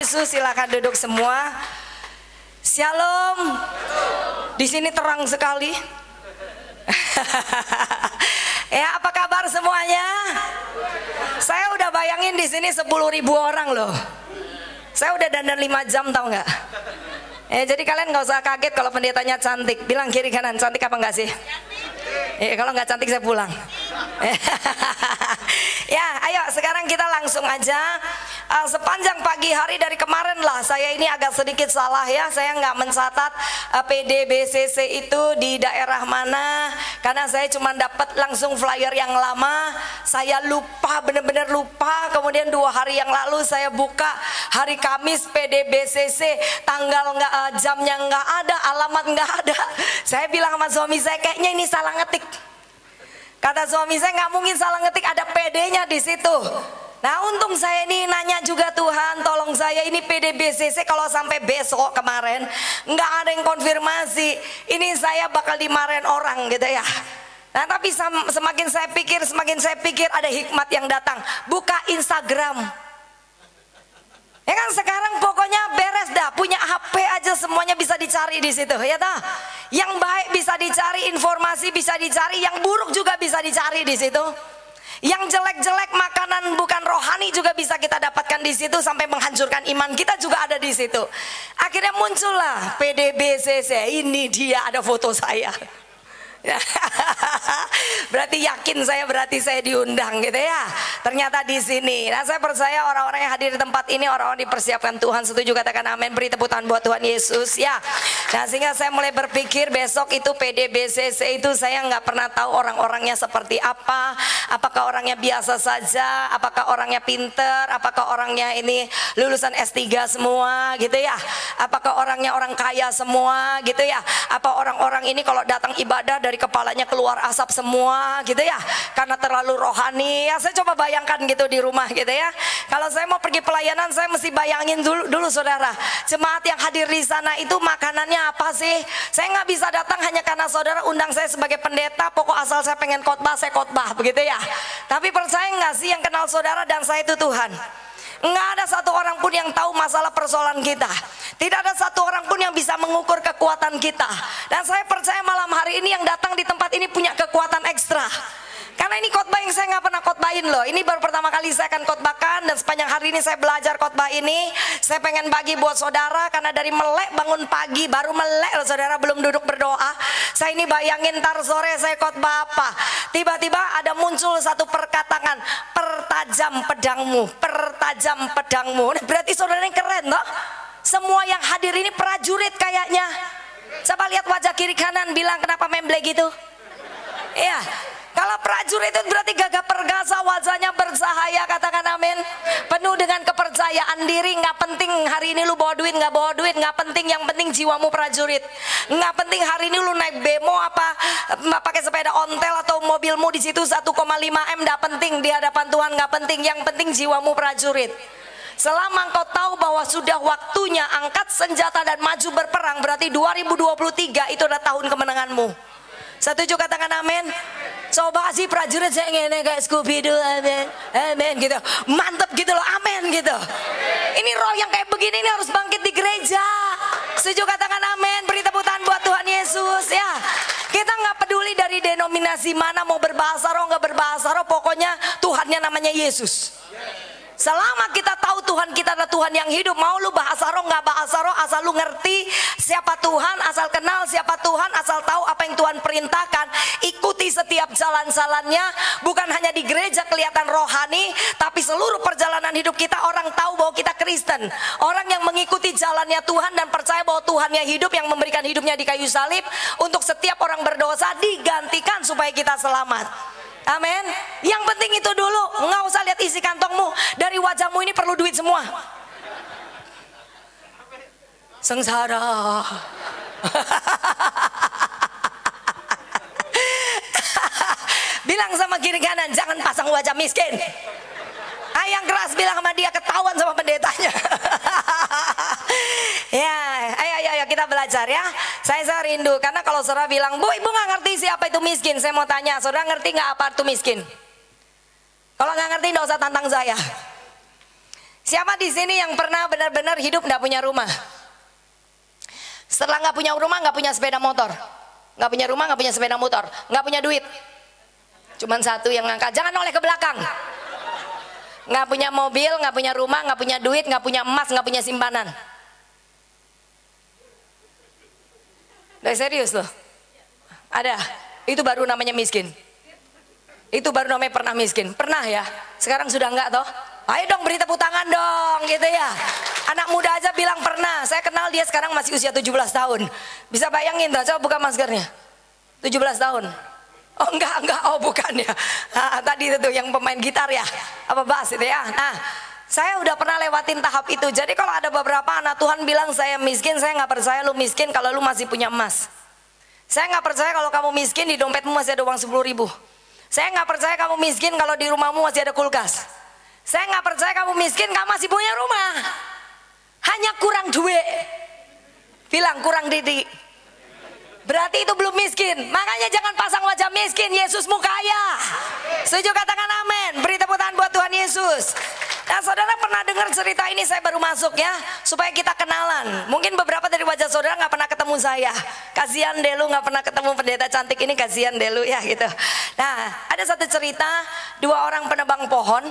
Yesus, silakan duduk semua. Shalom. Di sini terang sekali. Ya, apa kabar semuanya? Saya udah bayangin di sini 10.000 orang loh. Saya udah dandan 5 jam, tahu nggak? Jadi kalian nggak usah kaget kalau pendetanya cantik. Bilang kiri kanan, cantik apa enggak sih? Kalau nggak cantik saya pulang. Ya, ayo sekarang kita langsung aja. Sepanjang pagi hari dari kemarin lah, saya ini agak sedikit salah ya. Saya nggak mencatat PDBCC itu di daerah mana, karena saya cuma dapat langsung flyer yang lama. Saya lupa, bener-bener lupa. Kemudian 2 hari yang lalu saya buka hari Kamis PDBCC, tanggal nggak, jamnya nggak ada, alamat nggak ada. Saya bilang sama suami saya, kayaknya ini salah ngetik. Kata suami saya, nggak mungkin salah ngetik, ada PD-nya di situ. Nah, untung saya ini nanya juga, Tuhan tolong saya ini PDBCC kalau sampai besok kemarin nggak ada yang konfirmasi, ini saya bakal dimarahin orang gitu ya. Nah, tapi semakin saya pikir ada hikmat yang datang. Buka Instagram. Ya kan sekarang pokoknya beres dah, punya HP aja semuanya bisa dicari di situ, ya toh. Yang baik bisa dicari, informasi bisa dicari, yang buruk juga bisa dicari di situ. Yang jelek-jelek makanan bukan rohani juga bisa kita dapatkan di situ, sampai menghancurkan iman kita juga ada di situ. Akhirnya muncullah PDBCC, ini dia ada foto saya. Berarti yakin saya, berarti saya diundang gitu ya. Ternyata di sini. Nah, saya percaya orang-orang yang hadir di tempat ini orang-orang dipersiapkan Tuhan. Setuju, katakan amin. Beri tepuk tangan buat Tuhan Yesus ya. Nah, sehingga saya mulai berpikir besok itu PDBCC itu saya nggak pernah tahu orang-orangnya seperti apa. Apakah orangnya biasa saja, apakah orangnya pinter, apakah orangnya ini lulusan S3 semua gitu ya. Apakah orangnya orang kaya semua gitu ya. Apa orang-orang ini kalau datang ibadah dari kepalanya keluar asap semua gitu ya, karena terlalu rohani ya. Saya coba bayangkan gitu di rumah gitu ya. Kalau saya mau pergi pelayanan, saya mesti bayangin dulu saudara, jemaat yang hadir di sana itu makanannya apa sih. Saya nggak bisa datang hanya karena saudara undang saya sebagai pendeta, pokok asal saya pengen khotbah saya khotbah begitu ya. Tapi percaya nggak sih, yang kenal saudara dan saya itu Tuhan. Nggak ada satu orang pun yang tahu masalah persoalan kita. Tidak ada satu orang pun yang bisa mengukur kekuatan kita. Dan saya percaya malam hari ini yang datang di tempat ini punya kekuatan ekstra. Karena ini khotbah yang saya nggak pernah khotbahin loh. Ini baru pertama kali saya akan khotbahkan, dan sepanjang hari ini saya belajar khotbah ini. Saya pengen bagi buat saudara, karena dari melek bangun pagi, baru melek loh saudara, belum duduk berdoa. Saya ini bayangin ntar sore saya khotbah apa. Tiba-tiba ada muncul satu perkataan, pertajam pedangmu, pertajam pedangmu. Berarti saudara ini keren loh. Semua yang hadir ini prajurit kayaknya. Coba lihat wajah kiri kanan, bilang kenapa memble gitu. Iya. Kalau prajurit itu berarti gagah perkasa, wajahnya bersahaya, katakan amin. Penuh dengan kepercayaan diri. Nggak penting hari ini lu bawa duit nggak bawa duit, nggak penting, yang penting jiwamu prajurit. Nggak penting hari ini lu naik bemo apa pakai sepeda ontel atau mobilmu di situ 1,5 M, nggak penting di hadapan Tuhan, nggak penting. Yang penting jiwamu prajurit. Selama engkau tahu bahwa sudah waktunya angkat senjata dan maju berperang, berarti 2023 itu adalah tahun kemenanganmu. Setuju, katakan amin. Coba sih prajurit saya ngene kayak Scooby-Doo, amin, amin gitu, mantep gitu loh, amin gitu. Ini roh yang kayak begini ini harus bangkit di gereja. Setuju, katakan amin. Beri tepuk tangan buat Tuhan Yesus ya. Kita nggak peduli dari denominasi mana, mau berbahasa roh nggak berbahasa roh, pokoknya Tuhannya namanya Yesus. Selama kita tahu Tuhan kita adalah Tuhan yang hidup, mau lu bahasa roh nggak bahasa roh, asal lu ngerti siapa Tuhan, asal kenal siapa Tuhan, asal tahu apa yang Tuhan perintahkan, ikuti setiap jalan-jalannya. Bukan hanya di gereja kelihatan rohani, tapi seluruh perjalanan hidup kita orang tahu bahwa kita Kristen. Orang yang mengikuti jalannya Tuhan dan percaya bahwa Tuhannya hidup, yang memberikan hidupnya di kayu salib untuk setiap orang berdosa digantikan supaya kita selamat. Amin. Yang penting itu dulu, nggak usah lihat isi kantongmu. Dari wajahmu ini perlu duit semua. Sengsara. Bilang sama kiri kanan, jangan pasang wajah miskin. Yang keras bilang sama dia, ketahuan sama pendetanya. Ya, ayo kita belajar ya. Saya rindu, karena kalau saudara bilang, Bu, ibu nggak ngerti siapa itu miskin. Saya mau tanya, saudara ngerti nggak apa itu miskin? Kalau nggak ngerti, nggak usah tantang saya. Siapa di sini yang pernah benar-benar hidup nggak punya rumah? Setelah nggak punya rumah, nggak punya sepeda motor, nggak punya rumah, nggak punya sepeda motor, nggak punya duit, cuman satu yang ngangkat. Jangan noleh ke belakang. Nggak punya mobil, nggak punya rumah, nggak punya duit, nggak punya emas, nggak punya simpanan. Udah serius loh. Ada. Itu baru namanya miskin. Itu baru namanya pernah miskin. Pernah ya. Sekarang sudah enggak toh. Ayo dong beri tepuk tangan dong gitu ya. Anak muda aja bilang pernah. Saya kenal dia sekarang masih usia 17 tahun. Bisa bayangin tuh, coba buka maskernya. 17 tahun. Oh enggak, oh bukan ya. Nah, tadi itu yang pemain gitar ya. Apa bass itu ya. Nah, saya udah pernah lewatin tahap itu. Jadi kalau ada beberapa anak Tuhan bilang saya miskin, saya nggak percaya lu miskin kalau lu masih punya emas. Saya nggak percaya kalau kamu miskin di dompetmu masih ada uang 10.000. Saya nggak percaya kamu miskin kalau di rumahmu masih ada kulkas. Saya nggak percaya kamu miskin kamu masih punya rumah. Hanya kurang duit. Bilang kurang didik. Berarti itu belum miskin. Makanya jangan pasang wajah miskin. Yesusmu kaya. Setuju katakan amin. Beri tepuk tangan buat Tuhan Yesus. Nah saudara pernah dengar cerita ini, saya baru masuk ya, supaya kita kenalan. Mungkin beberapa dari wajah saudara nggak pernah ketemu saya. Kasihan Delu nggak pernah ketemu pendeta cantik ini, kasihan Delu ya gitu. Nah ada satu cerita, dua orang penebang pohon.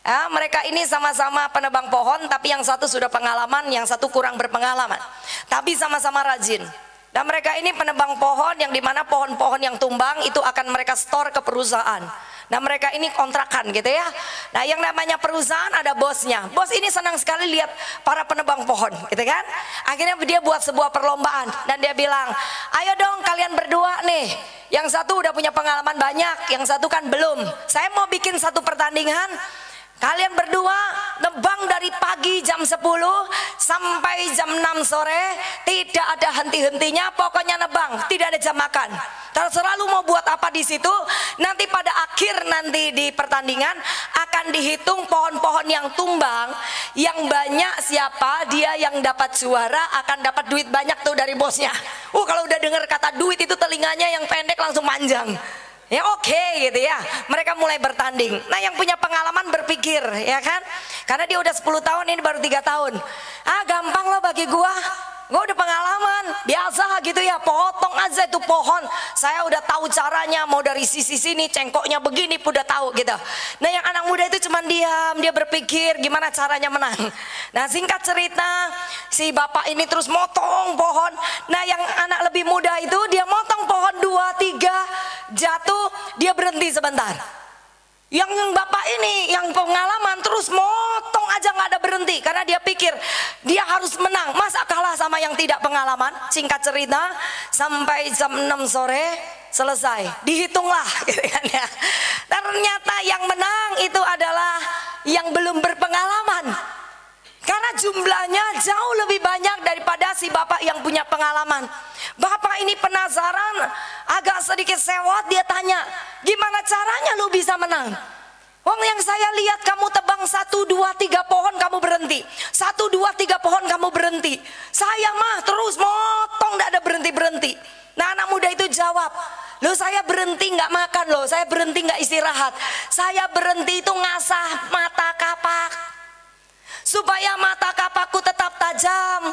Ya, mereka ini sama-sama penebang pohon, tapi yang satu sudah pengalaman, yang satu kurang berpengalaman. Tapi sama-sama rajin. Dan mereka ini penebang pohon yang dimana pohon-pohon yang tumbang itu akan mereka store ke perusahaan. Nah mereka ini kontrakan gitu ya. Nah yang namanya perusahaan ada bosnya. Bos ini senang sekali lihat para penebang pohon gitu kan. Akhirnya dia buat sebuah perlombaan. Dan dia bilang, ayo dong kalian berdua nih, yang satu udah punya pengalaman banyak, yang satu kan belum. Saya mau bikin satu pertandingan. Kalian berdua nebang dari pagi jam 10 sampai jam 6 sore, tidak ada henti-hentinya, pokoknya nebang, tidak ada jam makan. Terserah lu mau buat apa di situ. Nanti pada akhir nanti di pertandingan akan dihitung pohon-pohon yang tumbang, yang banyak siapa dia yang dapat suara akan dapat duit banyak tuh dari bosnya. Kalau udah dengar kata duit itu telinganya yang pendek langsung panjang. Ya oke gitu ya. Mereka mulai bertanding. Nah yang punya pengalaman berpikir ya kan, karena dia udah 10 tahun, ini baru 3 tahun. Gampang loh bagi gua udah pengalaman, biasa gitu ya, potong aja itu pohon. Saya udah tahu caranya, mau dari sisi sini, cengkoknya begini, udah tahu gitu. Nah yang anak muda itu cuman diam, dia berpikir gimana caranya menang. Nah singkat cerita, si bapak ini terus motong pohon. Nah yang anak lebih muda itu, dia motong pohon 2, 3, jatuh, dia berhenti sebentar. Yang bapak ini yang pengalaman terus motong aja nggak ada berhenti, karena dia pikir dia harus menang, masa kalah sama yang tidak pengalaman. Singkat cerita sampai jam 6 sore selesai, dihitunglah gitu kan ya. Ternyata yang menang itu adalah yang belum berpengalaman, karena jumlahnya jauh lebih banyak daripada si bapak yang punya pengalaman. Bapak ini penasaran, agak sedikit sewot, dia tanya, gimana caranya lu bisa menang? Wong yang saya lihat kamu tebang 1, 2, 3 pohon kamu berhenti, 1, 2, 3 pohon kamu berhenti. Saya mah terus motong, gak ada berhenti-berhenti. Nah anak muda itu jawab, loh saya berhenti nggak makan loh, saya berhenti nggak istirahat, saya berhenti itu ngasah mata kapak supaya mata kapakku tetap tajam.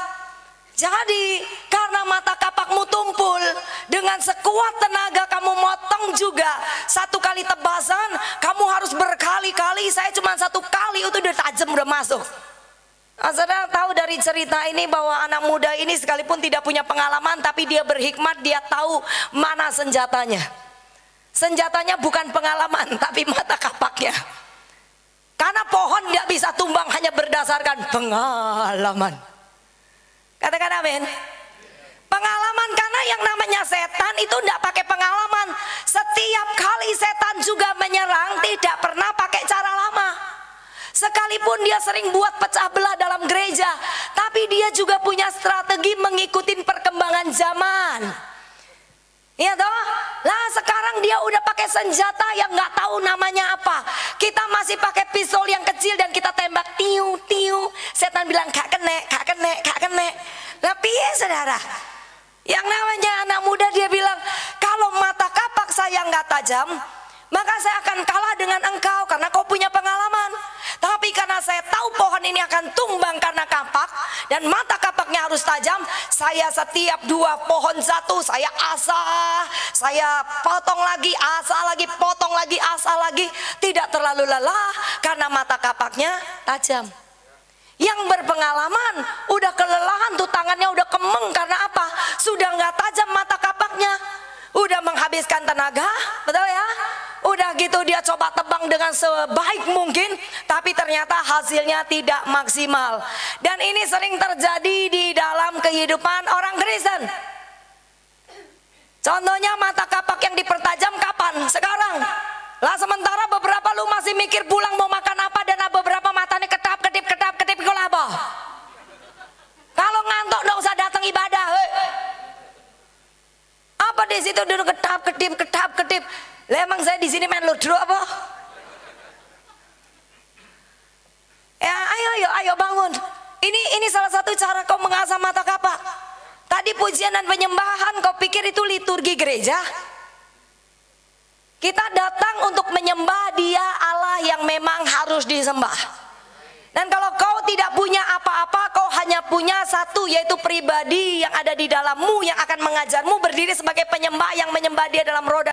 Jadi karena mata kapakmu tumpul, dengan sekuat tenaga kamu motong juga, 1 kali tebasan kamu harus berkali-kali, saya cuma 1 kali itu udah tajam, udah masuk. Saudara tahu dari cerita ini bahwa anak muda ini sekalipun tidak punya pengalaman, tapi dia berhikmat, dia tahu mana senjatanya. Senjatanya bukan pengalaman, tapi mata kapaknya. Karena pohon tidak bisa tumbang hanya berdasarkan pengalaman. Katakan amin. Pengalaman, karena yang namanya setan itu tidak pakai pengalaman. Setiap kali setan juga menyerang tidak pernah pakai cara lama. Sekalipun dia sering buat pecah belah dalam gereja, tapi dia juga punya strategi mengikuti perkembangan zaman. Iya toh? Lah sekarang dia udah pakai senjata yang nggak tahu namanya apa. Kita masih pakai pistol yang kecil dan kita tembak tiu tiu. Setan bilang gak kene, gak kene, gak kene. Lah piye saudara? Yang namanya anak muda dia bilang, kalau mata kapak saya nggak tajam, maka saya akan kalah dengan engkau karena kau punya pengalaman. Tapi Tetapi karena saya tahu pohon ini akan tumbang karena kapak, dan mata kapaknya harus tajam, saya setiap 2 pohon jatuh, saya asah, saya potong lagi, asah lagi, potong lagi, asah lagi. Tidak terlalu lelah karena mata kapaknya tajam. Yang berpengalaman udah kelelahan tuh, tangannya udah kemeng karena apa? Sudah nggak tajam mata kapaknya, udah menghabiskan tenaga, betul ya? Udah gitu dia coba tebang dengan sebaik mungkin, tapi ternyata hasilnya tidak maksimal. Dan ini sering terjadi di dalam kehidupan orang Kristen. Contohnya mata kapak yang dipertajam kapan? Sekarang. Lah sementara beberapa lu masih mikir pulang mau makan apa, dan beberapa matanya ketap-ketip kalau apa? Kalau ngantuk nggak usah datang ibadah. Apa di situ duduk ketap-ketip. Lah emang saya di sini main ludruk apa? Ya ayo bangun. Ini salah satu cara kau mengasah mata kapak. Tadi pujian dan penyembahan kau pikir itu liturgi gereja? Kita datang untuk menyembah Dia Allah yang memang harus disembah. Dan kalau kau tidak punya apa-apa, kau hanya punya satu, yaitu pribadi yang ada di dalammu yang akan mengajarmu berdiri sebagai penyembah yang menyembah Dia dalam roda.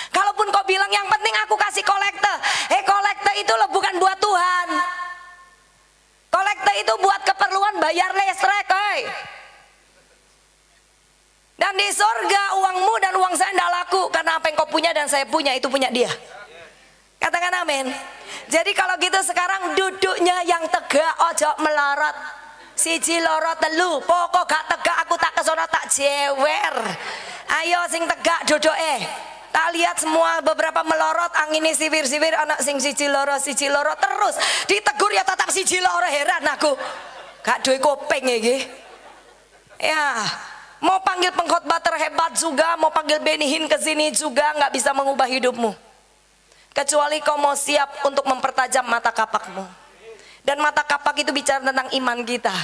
Kalaupun kau bilang yang penting aku kasih kolekte, kolekte itu loh bukan buat Tuhan. Kolekte itu buat keperluan bayar listrik. Dan di sorga uangmu dan uang saya tidak laku, karena apa yang kau punya dan saya punya itu punya Dia. Katakan amin. Jadi kalau gitu sekarang duduknya yang tegak, ojo melorot. Siji lorot telu, pokok gak tegak aku tak kesono tak jewer. Ayo sing tegak duduk Tak lihat semua beberapa melorot, angin ini siwir-siwir, anak sing siji loro terus ditegur ya tetap siji loro, heran aku. Gak duwe kopeng iki. Ya. Mau panggil pengkhotbah terhebat juga, mau panggil Benihin ke sini juga nggak bisa mengubah hidupmu. Kecuali kau mau siap untuk mempertajam mata kapakmu. Dan mata kapak itu bicara tentang iman kita.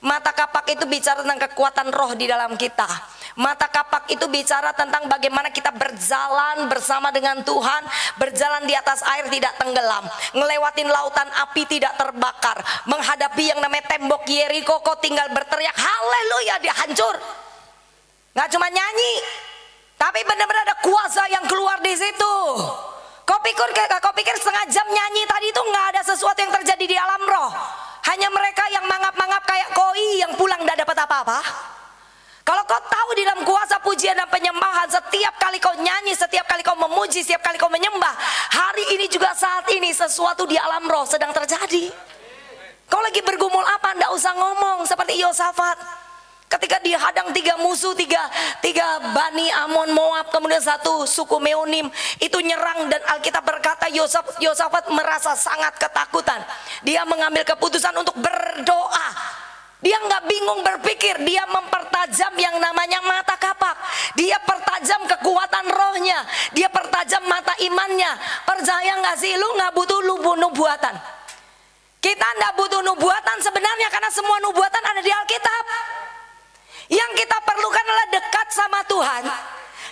Mata kapak itu bicara tentang kekuatan roh di dalam kita. Mata kapak itu bicara tentang bagaimana kita berjalan bersama dengan Tuhan, berjalan di atas air tidak tenggelam, ngelewatin lautan api tidak terbakar, menghadapi yang namanya tembok Yeriko, kau tinggal berteriak haleluya, dia hancur. Nggak cuma nyanyi, tapi benar-benar ada kuasa yang keluar di situ. Kau pikir setengah jam nyanyi tadi itu nggak ada sesuatu yang terjadi di alam roh? Hanya mereka yang mangap-mangap kayak koi yang pulang nggak dapat apa-apa. Kalau kau tahu di dalam kuasa pujian dan penyembahan, setiap kali kau nyanyi, setiap kali kau memuji, setiap kali kau menyembah, hari ini juga saat ini sesuatu di alam roh sedang terjadi. Kau lagi bergumul apa? Nggak usah ngomong seperti Yosafat. Ketika dihadang 3 musuh, tiga Bani Amon, Moab, kemudian 1 suku Meonim itu nyerang, dan Alkitab berkata Yosafat merasa sangat ketakutan. Dia mengambil keputusan untuk berdoa. Dia nggak bingung berpikir, dia mempertajam yang namanya mata kapak. Dia pertajam kekuatan rohnya, dia pertajam mata imannya. Percaya nggak sih, lu nggak butuh nubuatan. Kita nggak butuh nubuatan sebenarnya, karena semua nubuatan ada di Alkitab. Yang kita perlukan adalah dekat sama Tuhan,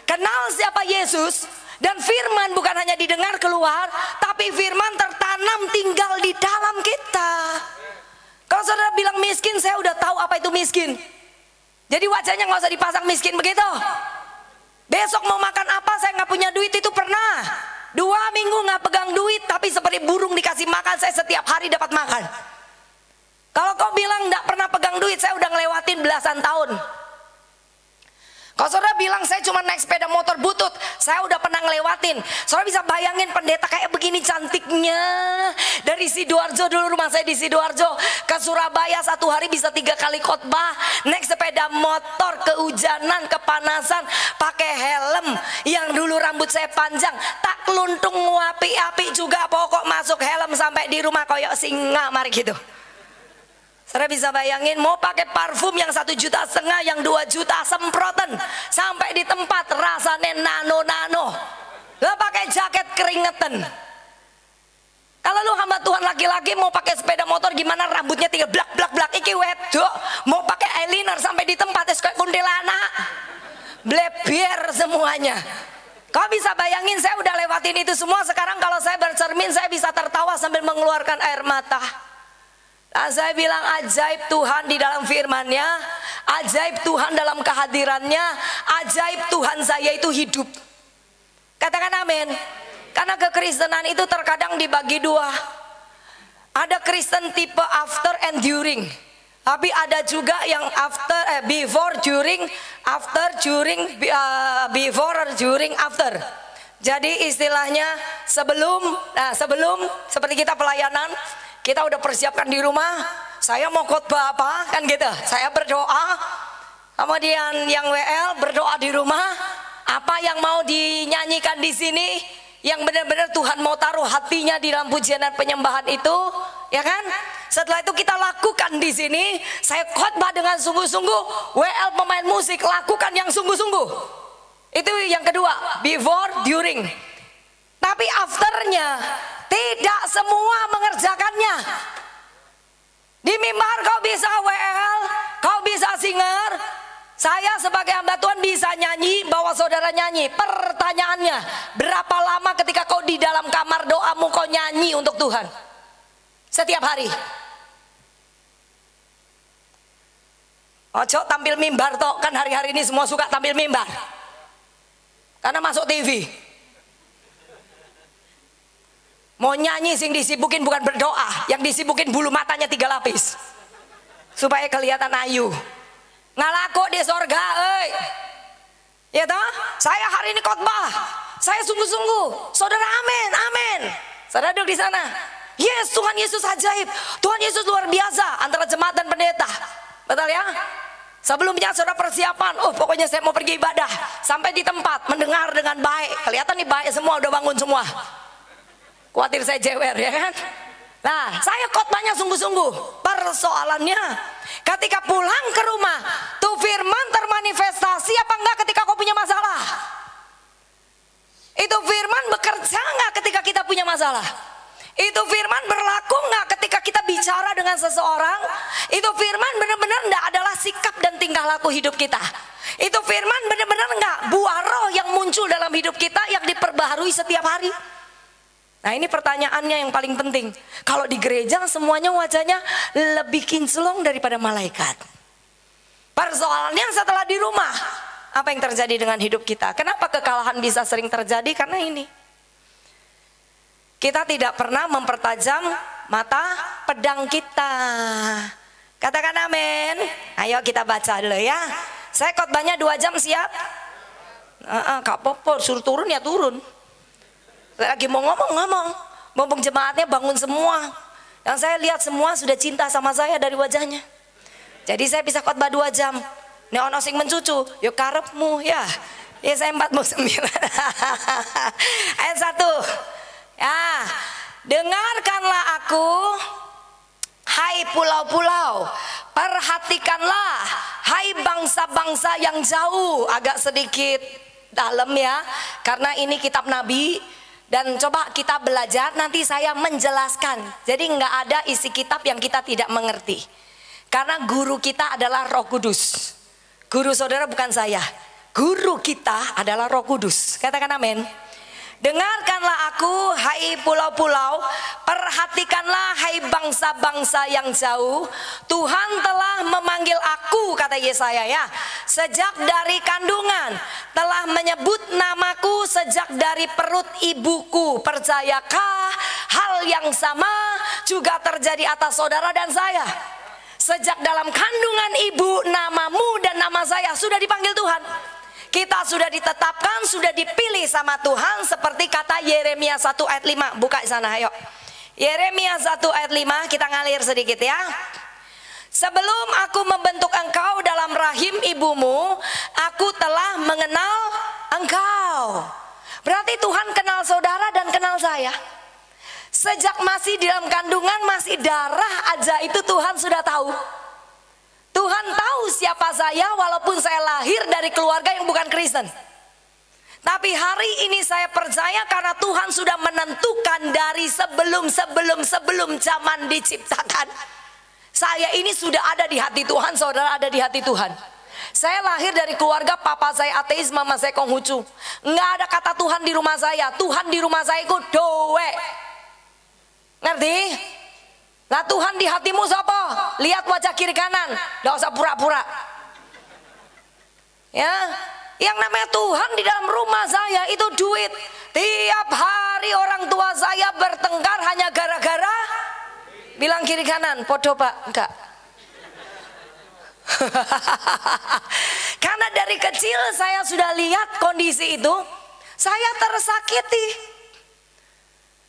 kenal siapa Yesus, dan firman bukan hanya didengar keluar, tapi firman tertanam tinggal di dalam kita. Kalau saudara bilang miskin, saya udah tahu apa itu miskin. Jadi wajahnya nggak usah dipasang miskin begitu. Besok mau makan apa, saya nggak punya duit, itu pernah. 2 minggu nggak pegang duit, tapi seperti burung dikasih makan, saya setiap hari dapat makan. Kalau kau bilang nggak pernah pegang duit, saya udah ngelewatin belasan tahun. Kalau saudara bilang saya cuma naik sepeda motor butut, saya udah pernah ngelewatin. Saudara bisa bayangin pendeta kayak begini cantiknya, dari Sidoarjo, dulu rumah saya di Sidoarjo, ke Surabaya 1 hari bisa 3 kali khotbah, naik sepeda motor, kehujanan, kepanasan, pakai helm yang dulu rambut saya panjang, tak keluntung api-api juga, pokok masuk helm sampai di rumah koyok singa mari gitu. Saudara bisa bayangin, mau pakai parfum yang 1,5 juta, yang 2 juta, semprotan sampai di tempat rasanya nano-nano. Lo pakai jaket keringetan. Kalau lu hamba Tuhan laki-laki mau pakai sepeda motor gimana, rambutnya 3 blak. Iki wedok mau pakai eyeliner sampai di tempat es kayak kuntilanak, blebier semuanya. Kau bisa bayangin saya udah lewatin itu semua. Sekarang kalau saya bercermin saya bisa tertawa sambil mengeluarkan air mata. Nah, saya bilang ajaib Tuhan di dalam firman-Nya, ajaib Tuhan dalam kehadirannya, ajaib Tuhan saya itu hidup. Katakan amin. Karena kekristenan itu terkadang dibagi dua. Ada Kristen tipe after and during. Tapi ada juga yang after, before, during, after, during, before, during, after. Jadi istilahnya sebelum seperti kita pelayanan, kita udah persiapkan di rumah. Saya mau khotbah apa kan gitu. Saya berdoa. Kemudian yang WL berdoa di rumah. Apa yang mau dinyanyikan di sini? Yang benar-benar Tuhan mau taruh hatinya di dalam pujian dan penyembahan itu, ya kan? Setelah itu kita lakukan di sini. Saya khotbah dengan sungguh-sungguh. WL pemain musik lakukan yang sungguh-sungguh. Itu yang kedua, before, during. Tapi afternya tidak semua mengerjakannya. Di mimbar kau bisa WL, kau bisa singer. Saya sebagai hamba Tuhan bisa nyanyi, bawa saudara nyanyi. Pertanyaannya, berapa lama ketika kau di dalam kamar doamu kau nyanyi untuk Tuhan? Setiap hari. Ojo tampil mimbar toh, kan hari-hari ini semua suka tampil mimbar. Karena masuk TV. Mau nyanyi sing disibukin bukan berdoa, yang disibukin bulu matanya 3 lapis. Supaya kelihatan ayu. Ngalaku di sorga, ya toh? Saya hari ini khotbah, saya sungguh-sungguh. Saudara amin, amin. Saudara duduk di sana. Yes, Tuhan Yesus ajaib, Tuhan Yesus luar biasa antara jemaat dan pendeta. Betul ya? Sebelumnya saudara persiapan, pokoknya saya mau pergi ibadah. Sampai di tempat, mendengar dengan baik. Kelihatan nih baik semua, udah bangun semua. Khawatir saya jewer ya kan? Nah, saya khotbahnya sungguh-sungguh. Persoalannya, ketika pulang ke rumah, tuh firman termanifestasi apa enggak ketika kau punya masalah? Itu firman bekerja enggak ketika kita punya masalah? Itu firman berlaku enggak ketika kita bicara dengan seseorang? Itu firman benar-benar enggak adalah sikap dan tingkah laku hidup kita. Itu firman benar-benar enggak buah roh yang muncul dalam hidup kita yang diperbaharui setiap hari. Nah, ini pertanyaannya yang paling penting. Kalau di gereja semuanya wajahnya lebih kinclong daripada malaikat. Persoalannya setelah di rumah, apa yang terjadi dengan hidup kita? Kenapa kekalahan bisa sering terjadi? Karena ini. Kita tidak pernah mempertajam mata pedang kita. Katakan amin. Ayo kita baca dulu ya. Saya khotbahnya 2 jam, siap? Kak Popo suruh turun ya turun. Lagi mau ngomong. Mumpung jemaatnya bangun semua. Yang saya lihat semua sudah cinta sama saya dari wajahnya. Jadi saya bisa khotbah 2 jam. Ini ono sing mencucu, yo karepmu ya. Yesaya 49. Ayat 1. Ya, dengarkanlah aku, hai pulau-pulau. Perhatikanlah, hai bangsa-bangsa yang jauh. Agak sedikit dalam ya, karena ini kitab Nabi. Dan coba kita belajar, nanti saya menjelaskan. Jadi nggak ada isi kitab yang kita tidak mengerti. Karena guru kita adalah Roh Kudus. Guru saudara bukan saya. Guru kita adalah Roh Kudus. Katakan amin. Dengarkanlah aku, hai pulau-pulau. Perhatikanlah, hai bangsa-bangsa yang jauh. Tuhan telah memanggil aku, kata Yesaya ya. Sejak dari kandungan, telah menyebut namaku sejak dari perut ibuku. Percayakah hal yang sama juga terjadi atas saudara dan saya? Sejak dalam kandungan ibu, namamu dan nama saya sudah dipanggil Tuhan. Kita sudah ditetapkan, sudah dipilih sama Tuhan, seperti kata Yeremia 1 ayat 5. Buka di sana, ayo. Yeremia 1 ayat 5, kita ngalir sedikit ya. Sebelum aku membentuk engkau dalam rahim ibumu, aku telah mengenal engkau. Berarti Tuhan kenal saudara dan kenal saya. Sejak masih di dalam kandungan, masih darah aja itu Tuhan sudah tahu. Tuhan tahu siapa saya walaupun saya lahir dari keluarga yang bukan Kristen. Tapi hari ini saya percaya karena Tuhan sudah menentukan dari sebelum zaman diciptakan. Saya ini sudah ada di hati Tuhan, saudara ada di hati Tuhan. Saya lahir dari keluarga papa saya ateis, mama saya Konghucu. Nggak ada kata Tuhan di rumah saya. Tuhan di rumah saya itu doe. Ngerti? Nah Tuhan di hatimu siapa? Lihat wajah kiri kanan. Nggak usah pura-pura. Ya, yang namanya Tuhan di dalam rumah saya itu duit. Tiap hari orang tua saya bertengkar hanya gara-gara bilang kiri kanan. Podo pak, enggak. Karena dari kecil saya sudah lihat kondisi itu, saya tersakiti.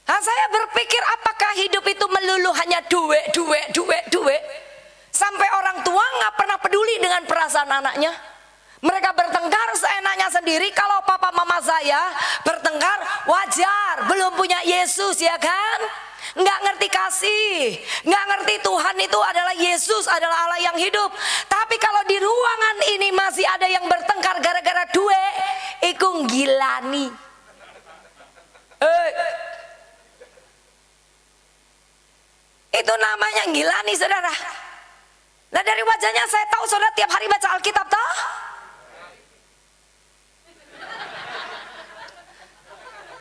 Nah, saya berpikir apakah hidup itu melulu hanya duit. Sampai orang tua nggak pernah peduli dengan perasaan anaknya. Mereka bertengkar seenaknya sendiri. Kalau papa mama saya bertengkar wajar, belum punya Yesus ya kan? Nggak ngerti kasih, nggak ngerti Tuhan itu adalah Yesus, adalah Allah yang hidup. Tapi kalau di ruangan ini masih ada yang bertengkar gara-gara duit, itu gilani. Itu namanya gilani saudara. Nah dari wajahnya saya tahu saudara tiap hari baca Alkitab toh?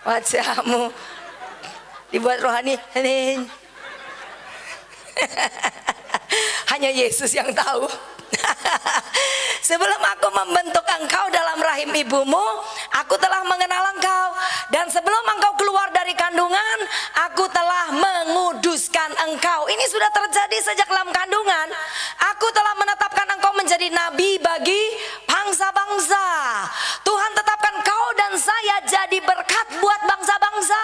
Wajahmu dibuat rohani. Hanya Yesus yang tahu. Sebelum aku membentuk engkau dalam rahim ibumu, aku telah mengenal engkau. Dan sebelum engkau keluar dari kandungan, aku telah menguduskan engkau. Ini sudah terjadi sejak dalam kandungan. Aku telah menetapkan engkau menjadi nabi bagi bangsa-bangsa. Tuhan tetapkan kau dan saya jadi berkat buat bangsa-bangsa.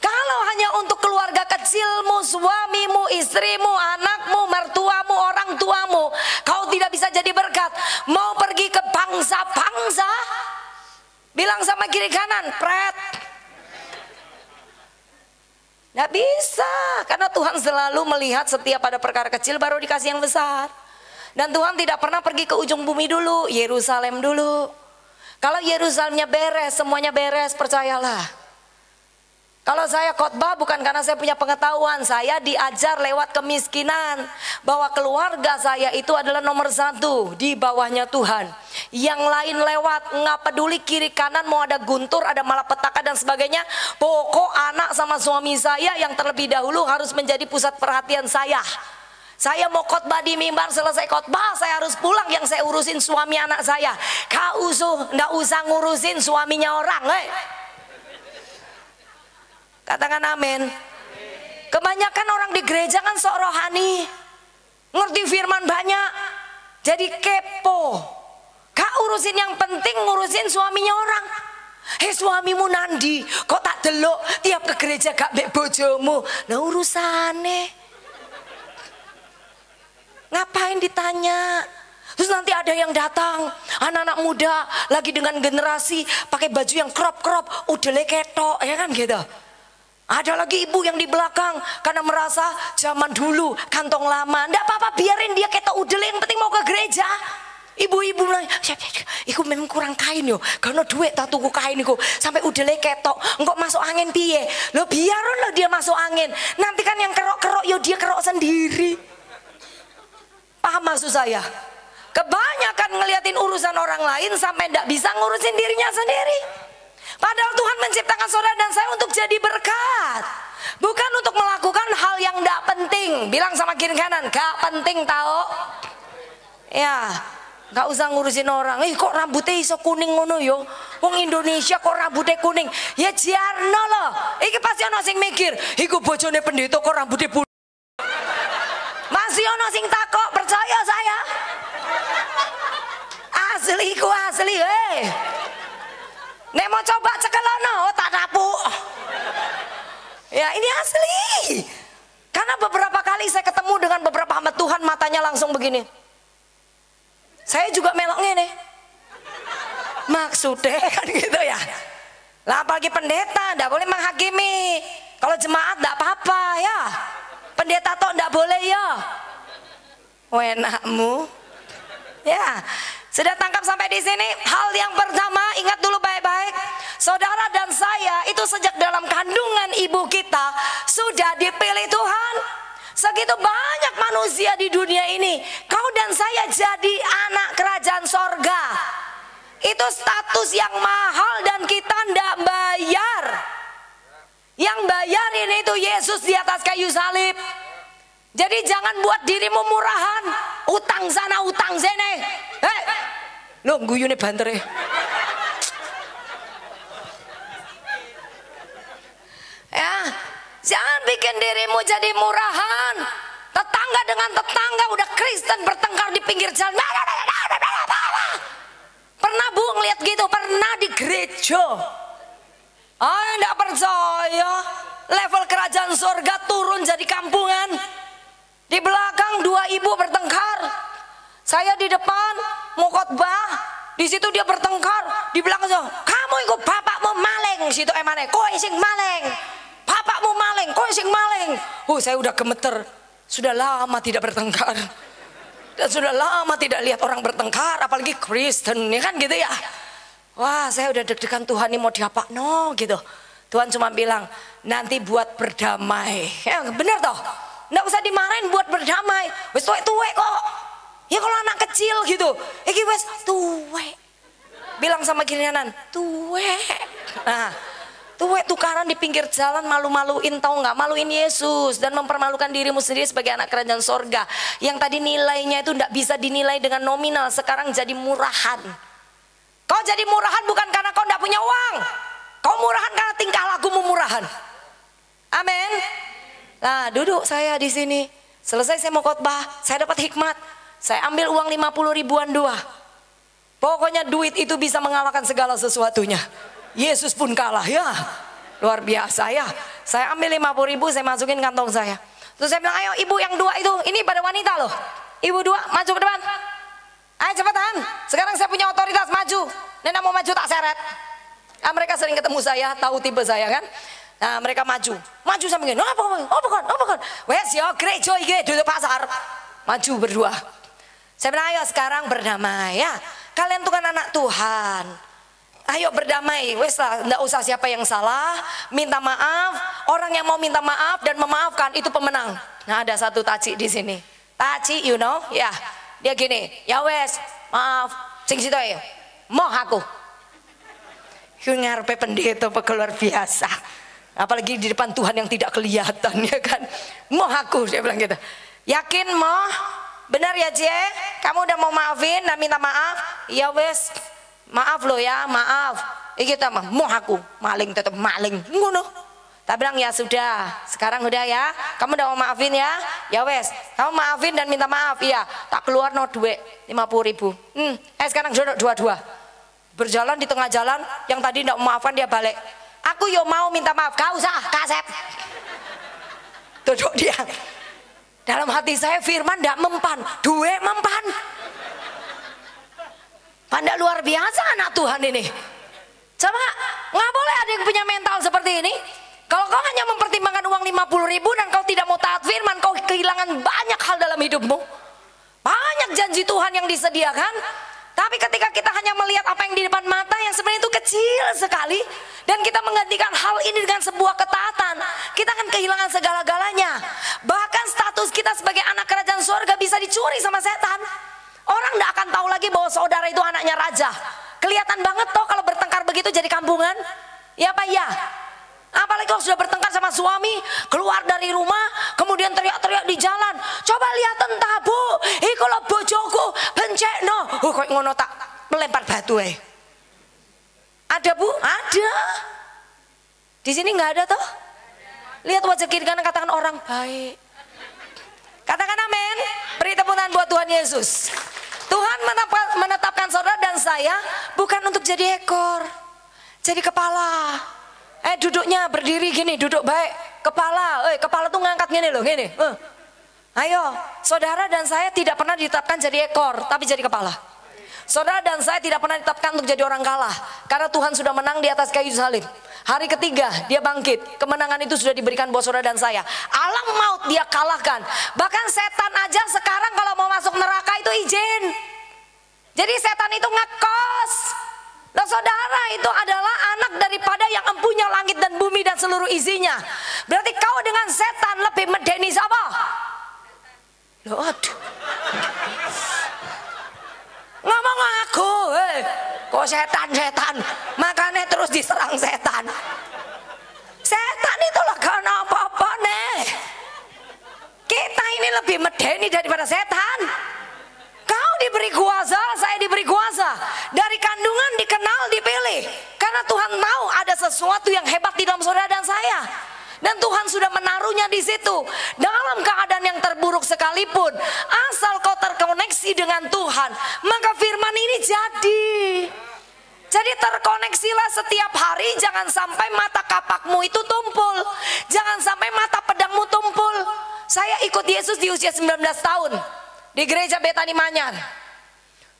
Kalau hanya untuk keluarga kecilmu, suamimu, istrimu, anakmu, mertuamu, orang tuamu, kau tidak bisa jadi berkat. Mau pergi ke bangsa-bangsa, bilang sama kiri kanan, pret. Nggak bisa, karena Tuhan selalu melihat setiap ada perkara kecil baru dikasih yang besar. Dan Tuhan tidak pernah pergi ke ujung bumi dulu, Yerusalem dulu. Kalau Yerusalemnya beres, semuanya beres, percayalah. Kalau saya khotbah bukan karena saya punya pengetahuan, saya diajar lewat kemiskinan bahwa keluarga saya itu adalah nomor satu di bawahnya Tuhan. Yang lain lewat, nggak peduli kiri kanan mau ada guntur, ada malapetaka dan sebagainya. Pokok anak sama suami saya yang terlebih dahulu harus menjadi pusat perhatian saya. Saya mau khotbah di mimbar, selesai khotbah saya harus pulang, yang saya urusin suami anak saya. Nggak usah ngurusin suaminya orang, Katakan amin. Kebanyakan orang di gereja kan sok rohani, ngerti firman banyak, jadi kepo. Kak urusin yang penting, ngurusin suaminya orang. Suamimu nandi, kok tak delok tiap ke gereja gak mbek bojomu. Lah urusane. Ngapain ditanya? Terus nanti ada yang datang, anak-anak muda lagi dengan generasi pakai baju yang crop, udele ketok, ya kan gitu. Ada lagi ibu yang di belakang karena merasa zaman dulu kantong lama. Nggak apa-apa, biarin dia ketok udele, yang penting mau ke gereja. Ibu-ibu bilang, iku memang kurang kain yo, karena duit tak tuku kain iku sampai udele ketok, engkau masuk angin piye? Lo biarin lo dia masuk angin. Nanti kan yang kerok-kerok yo dia kerok sendiri. Paham maksud saya? Kebanyakan ngeliatin urusan orang lain sampai nggak bisa ngurusin dirinya sendiri. Padahal Tuhan menciptakan saudara dan saya untuk jadi berkat, bukan untuk melakukan hal yang tidak penting. Bilang sama kiri kanan, gak penting tahu. Ya, gak usah ngurusin orang. Kok rambutnya iso kuning ngono yo? Wong Indonesia kok rambutnya kuning? Ya jarno loh. Iki pasti ono sing mikir, iku bojone pendeta kok rambutnya putih. Masih ono sing takok, percaya saya. Asli ku asli, Nek mau coba cekelono, tak dapuk. Ya ini asli. Karena beberapa kali saya ketemu dengan beberapa hamba Tuhan, matanya langsung begini. Saya juga melok ngene. Maksudnya kan gitu ya. Lah apalagi pendeta, ndak boleh menghakimi. Kalau jemaat ndak apa-apa ya. Pendeta tok ndak boleh ya. Wenakmu. Ya. Sudah tangkap sampai di sini? Hal yang pertama, ingat dulu baik-baik. Saudara dan saya itu sejak dalam kandungan ibu kita sudah dipilih Tuhan. Segitu banyak manusia di dunia ini, kau dan saya jadi anak kerajaan sorga. Itu status yang mahal dan kita ndak bayar. Yang bayarin itu Yesus di atas kayu salib. Jadi jangan buat dirimu murahan, utang sana utang sini. Hei, lo guyune banter ya. Ya, jangan bikin dirimu jadi murahan. Tetangga dengan tetangga udah Kristen bertengkar di pinggir jalan. Pernah Bu ngeliat gitu? Pernah di gereja. Enggak percaya. Level kerajaan surga turun jadi kampungan. Di belakang dua ibu bertengkar. Saya di depan mau khotbah. Di situ dia bertengkar. Di belakang saya, kamu ikut bapakmu maling. Situ emane, kowe sing maling. Bapakmu maling, kowe sing maling. Saya udah gemeter. Sudah lama tidak bertengkar. Dan sudah lama tidak lihat orang bertengkar, apalagi Kristen, ya kan gitu ya. Wah, saya udah deg-degan, Tuhan ini mau diapa no gitu. Tuhan cuma bilang, nanti buat berdamai. Ya bener toh, nggak usah dimarahin, buat berdamai. Wes tuwek-tuwek kok. Ya kalau anak kecil gitu, iki wes tuwek. Bilang sama kirianan, tuwek. Nah, tuwek tukaran di pinggir jalan, malu-maluin, tahu nggak? Maluin Yesus dan mempermalukan dirimu sendiri sebagai anak kerajaan sorga. Yang tadi nilainya itu nggak bisa dinilai dengan nominal, sekarang jadi murahan. Kau jadi murahan bukan karena kau nggak punya uang. Kau murahan karena tingkah lakumu murahan. Amin. Nah, duduk saya di sini. Selesai saya mau khotbah, saya dapat hikmat. Saya ambil uang 50 ribuan doa. Pokoknya duit itu bisa mengalahkan segala sesuatunya. Yesus pun kalah ya. Luar biasa ya. Saya ambil 50 ribu, saya masukin kantong saya. Terus saya bilang, ayo ibu yang dua itu, ini pada wanita loh. Ibu dua maju ke depan. Ayo cepetan, sekarang saya punya otoritas, maju. Nenek mau maju tak seret. Nah, mereka sering ketemu saya, tahu tipe saya kan. Nah mereka maju sampai gini. Apa kan? Wes yo gereja iki duduk pasar. Maju berdua. Saya bilang ayo sekarang berdamai ya. Kalian tuh kan anak Tuhan. Ayo berdamai, wes lah, nggak usah siapa yang salah, minta maaf. Orang yang mau minta maaf dan memaafkan itu pemenang. Nah ada satu taci di sini. Taci, you know, ya. Dia gini, ya wes, maaf, sing situ ya, moh aku. Ngarepe pendeta luar biasa. Apalagi di depan Tuhan yang tidak kelihatan ya kan. Moh aku, dia bilang gitu. Yakin moh? Benar ya Cie? Kamu udah mau maafin dan minta maaf? Ya wes, maaf lo ya, maaf. Kita mah moh aku, maling tetap maling. Ngono. Tak bilang ya sudah, sekarang udah ya. Kamu udah mau maafin ya? Ya wes, kamu maafin dan minta maaf. Iya, tak keluar no duit 50 ribu. Sekarang dua-dua. Berjalan di tengah jalan, yang tadi tidak memaafkan dia balik. Aku yo mau minta maaf, kau usah, kasep. Duduk dia. Dalam hati saya firman tidak mempan, duit mempan. Pandai luar biasa anak Tuhan ini. Coba, nggak boleh ada yang punya mental seperti ini. Kalau kau hanya mempertimbangkan uang 50 ribu dan kau tidak mau taat firman, kau kehilangan banyak hal dalam hidupmu. Banyak janji Tuhan yang disediakan. Tapi ketika kita hanya melihat apa yang di depan mata yang sebenarnya itu kecil sekali, dan kita menggantikan hal ini dengan sebuah ketaatan, kita akan kehilangan segala-galanya. Bahkan status kita sebagai anak kerajaan surga bisa dicuri sama setan. Orang tidak akan tahu lagi bahwa saudara itu anaknya raja. Kelihatan banget toh kalau bertengkar begitu jadi kampungan. Ya apa ya? Apalagi kalau sudah bertengkar sama suami, keluar dari rumah, kemudian teriak-teriak di jalan. Coba lihat entah bu, kalau bojoku bencekno. Kok ngono tak melempar batu Ada bu? Ada. Di sini nggak ada toh? Lihat wajah kiri kanan, katakan orang baik. Katakan amin. Beri tepuk tangan buat Tuhan Yesus. Tuhan menetapkan saudara dan saya bukan untuk jadi ekor, jadi kepala. Duduknya berdiri gini, duduk baik. Kepala, kepala tuh ngangkat gini loh, gini. Ayo, saudara dan saya tidak pernah ditetapkan jadi ekor, tapi jadi kepala. Saudara dan saya tidak pernah ditetapkan untuk jadi orang kalah, karena Tuhan sudah menang di atas kayu salib. Hari ketiga dia bangkit, kemenangan itu sudah diberikan buat saudara dan saya. Alam maut dia kalahkan. Bahkan setan aja sekarang kalau mau masuk neraka itu izin. Jadi setan itu ngekos. Nah saudara itu adalah anak daripada yang empunya langit dan bumi dan seluruh isinya. Berarti kau dengan setan lebih medeni siapa? Loh aduh. Ngomong kok setan. Makanya terus diserang setan. Setan itulah karena apa-apa nih. Kita ini lebih medeni daripada setan. Kau diberi kuasa, saya diberi kuasa. Dari kandungan dikenal, dipilih. Karena Tuhan tahu ada sesuatu yang hebat di dalam saudara dan saya. Dan Tuhan sudah menaruhnya di situ. Dalam keadaan yang terburuk sekalipun, asal kau terkoneksi dengan Tuhan, maka firman ini jadi. Jadi terkoneksilah setiap hari, jangan sampai mata kapakmu itu tumpul. Jangan sampai mata pedangmu tumpul. Saya ikut Yesus di usia 19 tahun di gereja Betani Manyar.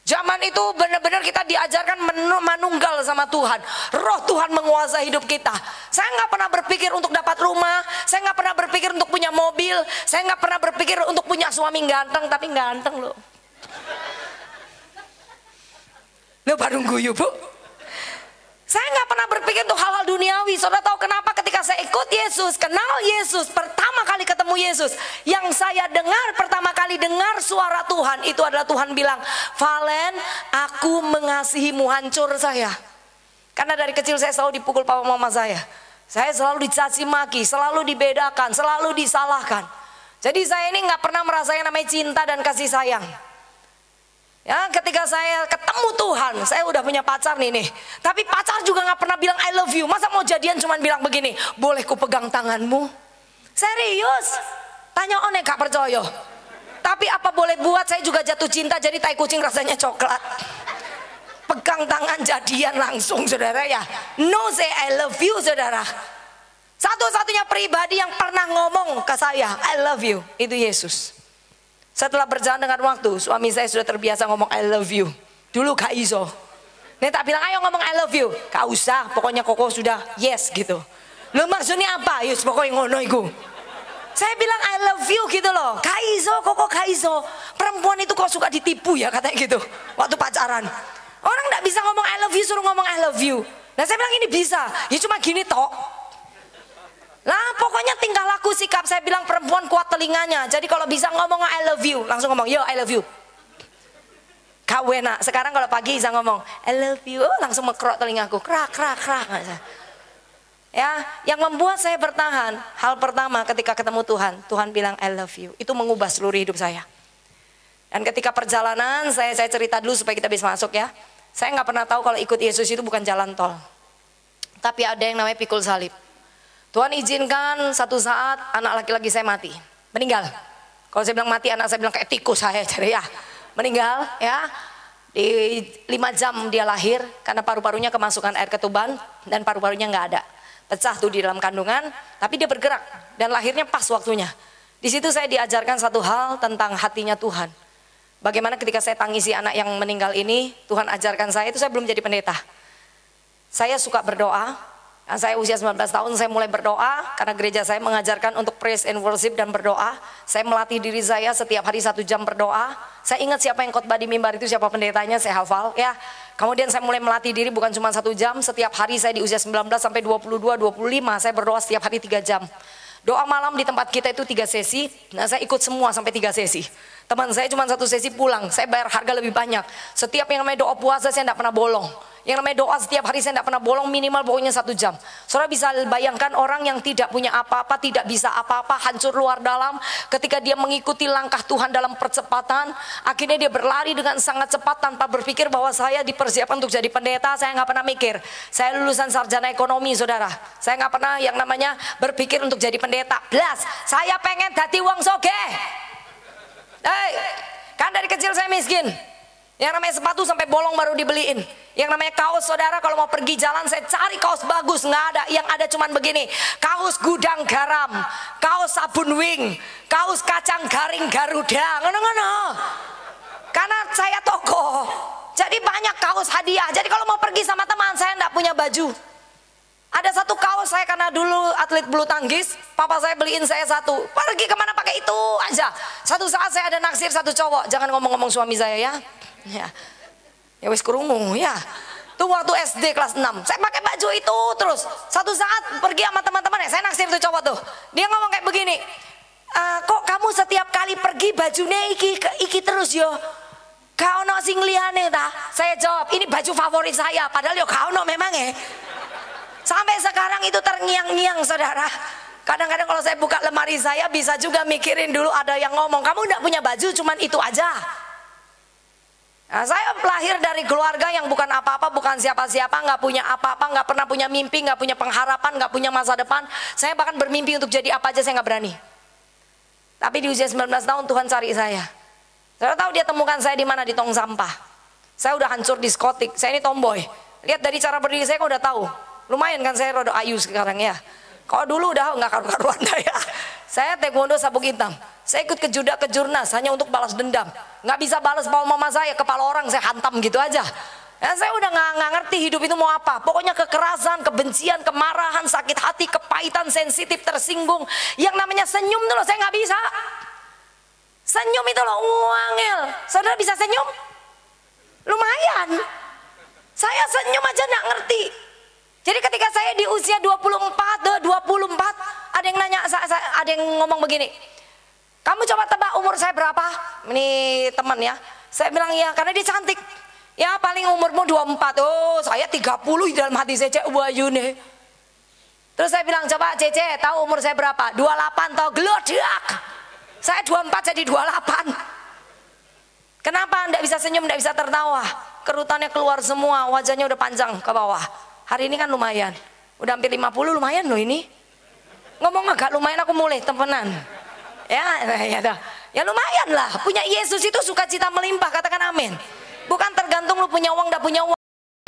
Zaman itu benar-benar kita diajarkan manunggal sama Tuhan. Roh Tuhan menguasai hidup kita. Saya nggak pernah berpikir untuk dapat rumah. Saya nggak pernah berpikir untuk punya mobil. Saya nggak pernah berpikir untuk punya suami ganteng. Tapi ganteng loh. Lo baru guyu bu. Saya nggak pernah berpikir untuk hal-hal duniawi. Saudara tahu kenapa? Ketika saya ikut Yesus, kenal Yesus, pertama kali ketemu Yesus, yang saya dengar pertama kali dengar suara Tuhan itu adalah Tuhan bilang, Valen, aku mengasihimu, hancur saya. Karena dari kecil saya selalu dipukul papa mama saya. Saya selalu dicaci maki, selalu dibedakan, selalu disalahkan. Jadi saya ini nggak pernah merasa yang namanya cinta dan kasih sayang. Ya, ketika saya ketemu Tuhan, saya udah punya pacar nih. Tapi pacar juga nggak pernah bilang I love you. Masa mau jadian cuman bilang begini, boleh ku pegang tanganmu? Serius? Tanya one gak percaya. Tapi apa boleh buat, saya juga jatuh cinta jadi tai kucing rasanya coklat. Pegang tangan jadian langsung saudara ya. No say I love you saudara. Satu-satunya pribadi yang pernah ngomong ke saya I love you, itu Yesus. Setelah berjalan dengan waktu, suami saya sudah terbiasa ngomong I love you. Dulu gak iso. Nih tak bilang ayo ngomong I love you. Gak usah, pokoknya koko sudah yes gitu. Lo maksudnya apa? Yus pokoknya ngono iku. Saya bilang I love you gitu loh. Gak iso, koko gak iso. Perempuan itu kok suka ditipu ya katanya gitu. Waktu pacaran. Orang gak bisa ngomong I love you suruh ngomong I love you. Nah saya bilang ini bisa. Ya cuma gini tok. Lah pokoknya tingkah laku sikap. Saya bilang perempuan kuat telinganya. Jadi kalau bisa ngomong I love you, langsung ngomong yo I love you. Kau enak. Sekarang kalau pagi bisa ngomong I love you, langsung mekrok telingaku. Krak. Ya, yang membuat saya bertahan, hal pertama ketika ketemu Tuhan, Tuhan bilang I love you. Itu mengubah seluruh hidup saya. Dan ketika perjalanan, saya cerita dulu supaya kita bisa masuk ya. Saya nggak pernah tahu kalau ikut Yesus itu bukan jalan tol. Tapi ada yang namanya pikul salib. Tuhan izinkan satu saat anak laki-laki saya mati, meninggal. Kalau saya bilang mati, anak saya bilang kayak tikus saya, jadi ya meninggal ya. Di 5 jam dia lahir karena paru-parunya kemasukan air ketuban dan paru-parunya nggak ada, pecah tuh di dalam kandungan. Tapi dia bergerak dan lahirnya pas waktunya. Di situ saya diajarkan satu hal tentang hatinya Tuhan. Bagaimana ketika saya tangisi anak yang meninggal ini, Tuhan ajarkan saya itu saya belum jadi pendeta. Saya suka berdoa. Nah, saya usia 19 tahun saya mulai berdoa karena gereja saya mengajarkan untuk praise and worship dan berdoa. Saya melatih diri saya setiap hari 1 jam berdoa. Saya ingat siapa yang khotbah di mimbar itu, siapa pendetanya, saya hafal ya. Kemudian saya mulai melatih diri bukan cuma 1 jam, setiap hari saya di usia 19 sampai 22, 25 saya berdoa setiap hari 3 jam. Doa malam di tempat kita itu 3 sesi. Nah saya ikut semua sampai 3 sesi. Teman saya cuma 1 sesi pulang, saya bayar harga lebih banyak. Setiap yang namanya doa puasa saya tidak pernah bolong. Yang namanya doa setiap hari saya tidak pernah bolong, minimal pokoknya 1 jam. Saudara bisa bayangkan orang yang tidak punya apa-apa, tidak bisa apa-apa, hancur luar dalam. Ketika dia mengikuti langkah Tuhan dalam percepatan, akhirnya dia berlari dengan sangat cepat tanpa berpikir bahwa saya dipersiapkan untuk jadi pendeta. Saya nggak pernah mikir. Saya lulusan sarjana ekonomi saudara. Saya nggak pernah yang namanya berpikir untuk jadi pendeta. Blas, saya pengen dadi wong sogeh. Kan dari kecil saya miskin. Yang namanya sepatu sampai bolong baru dibeliin. Yang namanya kaos saudara, kalau mau pergi jalan saya cari kaos bagus, nggak ada. Yang ada cuman begini, kaos gudang garam, kaos sabun wing, kaos kacang garing Garuda, ngono-ngono. Karena saya toko, jadi banyak kaos hadiah. Jadi kalau mau pergi sama teman saya nggak punya baju. Ada satu kaos saya karena dulu atlet bulu tangkis, papa saya beliin saya satu. Pergi kemana pakai itu aja. Satu saat saya ada naksir satu cowok, jangan ngomong-ngomong suami saya ya. Ya wis krungu ya. Tuh waktu SD kelas 6, saya pakai baju itu terus. Satu saat pergi sama teman-teman saya naksir tuh cowok tuh. Dia ngomong kayak begini, kok kamu setiap kali pergi bajunya iki terus yo. Kau no sing liyane ta? Saya jawab, ini baju favorit saya. Padahal yo kau no memang ya. Sampai sekarang itu terngiang-ngiang saudara. Kadang-kadang kalau saya buka lemari saya bisa juga mikirin dulu ada yang ngomong, kamu enggak punya baju cuman itu aja. Nah, saya lahir dari keluarga yang bukan apa-apa, bukan siapa-siapa, nggak punya apa-apa, nggak pernah punya mimpi, nggak punya pengharapan, nggak punya masa depan. Saya bahkan bermimpi untuk jadi apa aja saya nggak berani. Tapi di usia 19 tahun Tuhan cari saya. Saya tahu dia temukan saya di mana, di tong sampah. Saya udah hancur diskotik, saya ini tomboy. Lihat dari cara berdiri saya kok udah tahu. Lumayan kan saya rada ayu sekarang ya. Kalau dulu udah nggak karu-karuan ya. Saya taekwondo sabuk hitam. Saya ikut ke juda ke jurnas hanya untuk balas dendam. Nggak bisa balas bawa mama saya, kepala orang saya hantam gitu aja. Ya, saya udah nggak ngerti hidup itu mau apa. Pokoknya kekerasan, kebencian, kemarahan, sakit hati, kepahitan, sensitif, tersinggung. Yang namanya senyum tuh loh saya nggak bisa. Senyum itu loh wangel. Saudara bisa senyum? Lumayan. Saya senyum aja nggak ngerti. Jadi ketika saya di usia 24, ada yang nanya, ada yang ngomong begini, kamu coba tebak umur saya berapa? Ini teman ya. Saya bilang iya, karena dia cantik. Ya paling umurmu 24. Oh saya 30 di dalam hati saya, Cek Wayune. Terus saya bilang, coba Cece tahu umur saya berapa? 28 tau gelodak. Saya 24 jadi 28. Kenapa enggak bisa senyum, enggak bisa tertawa? Kerutannya keluar semua, wajahnya udah panjang ke bawah. Hari ini kan lumayan, udah hampir 50, lumayan loh ini. Ngomong agak lumayan aku mulai temenan. Ya lumayan lah. Punya Yesus itu sukacita melimpah, katakan amin. Bukan tergantung lu punya uang, enggak punya uang.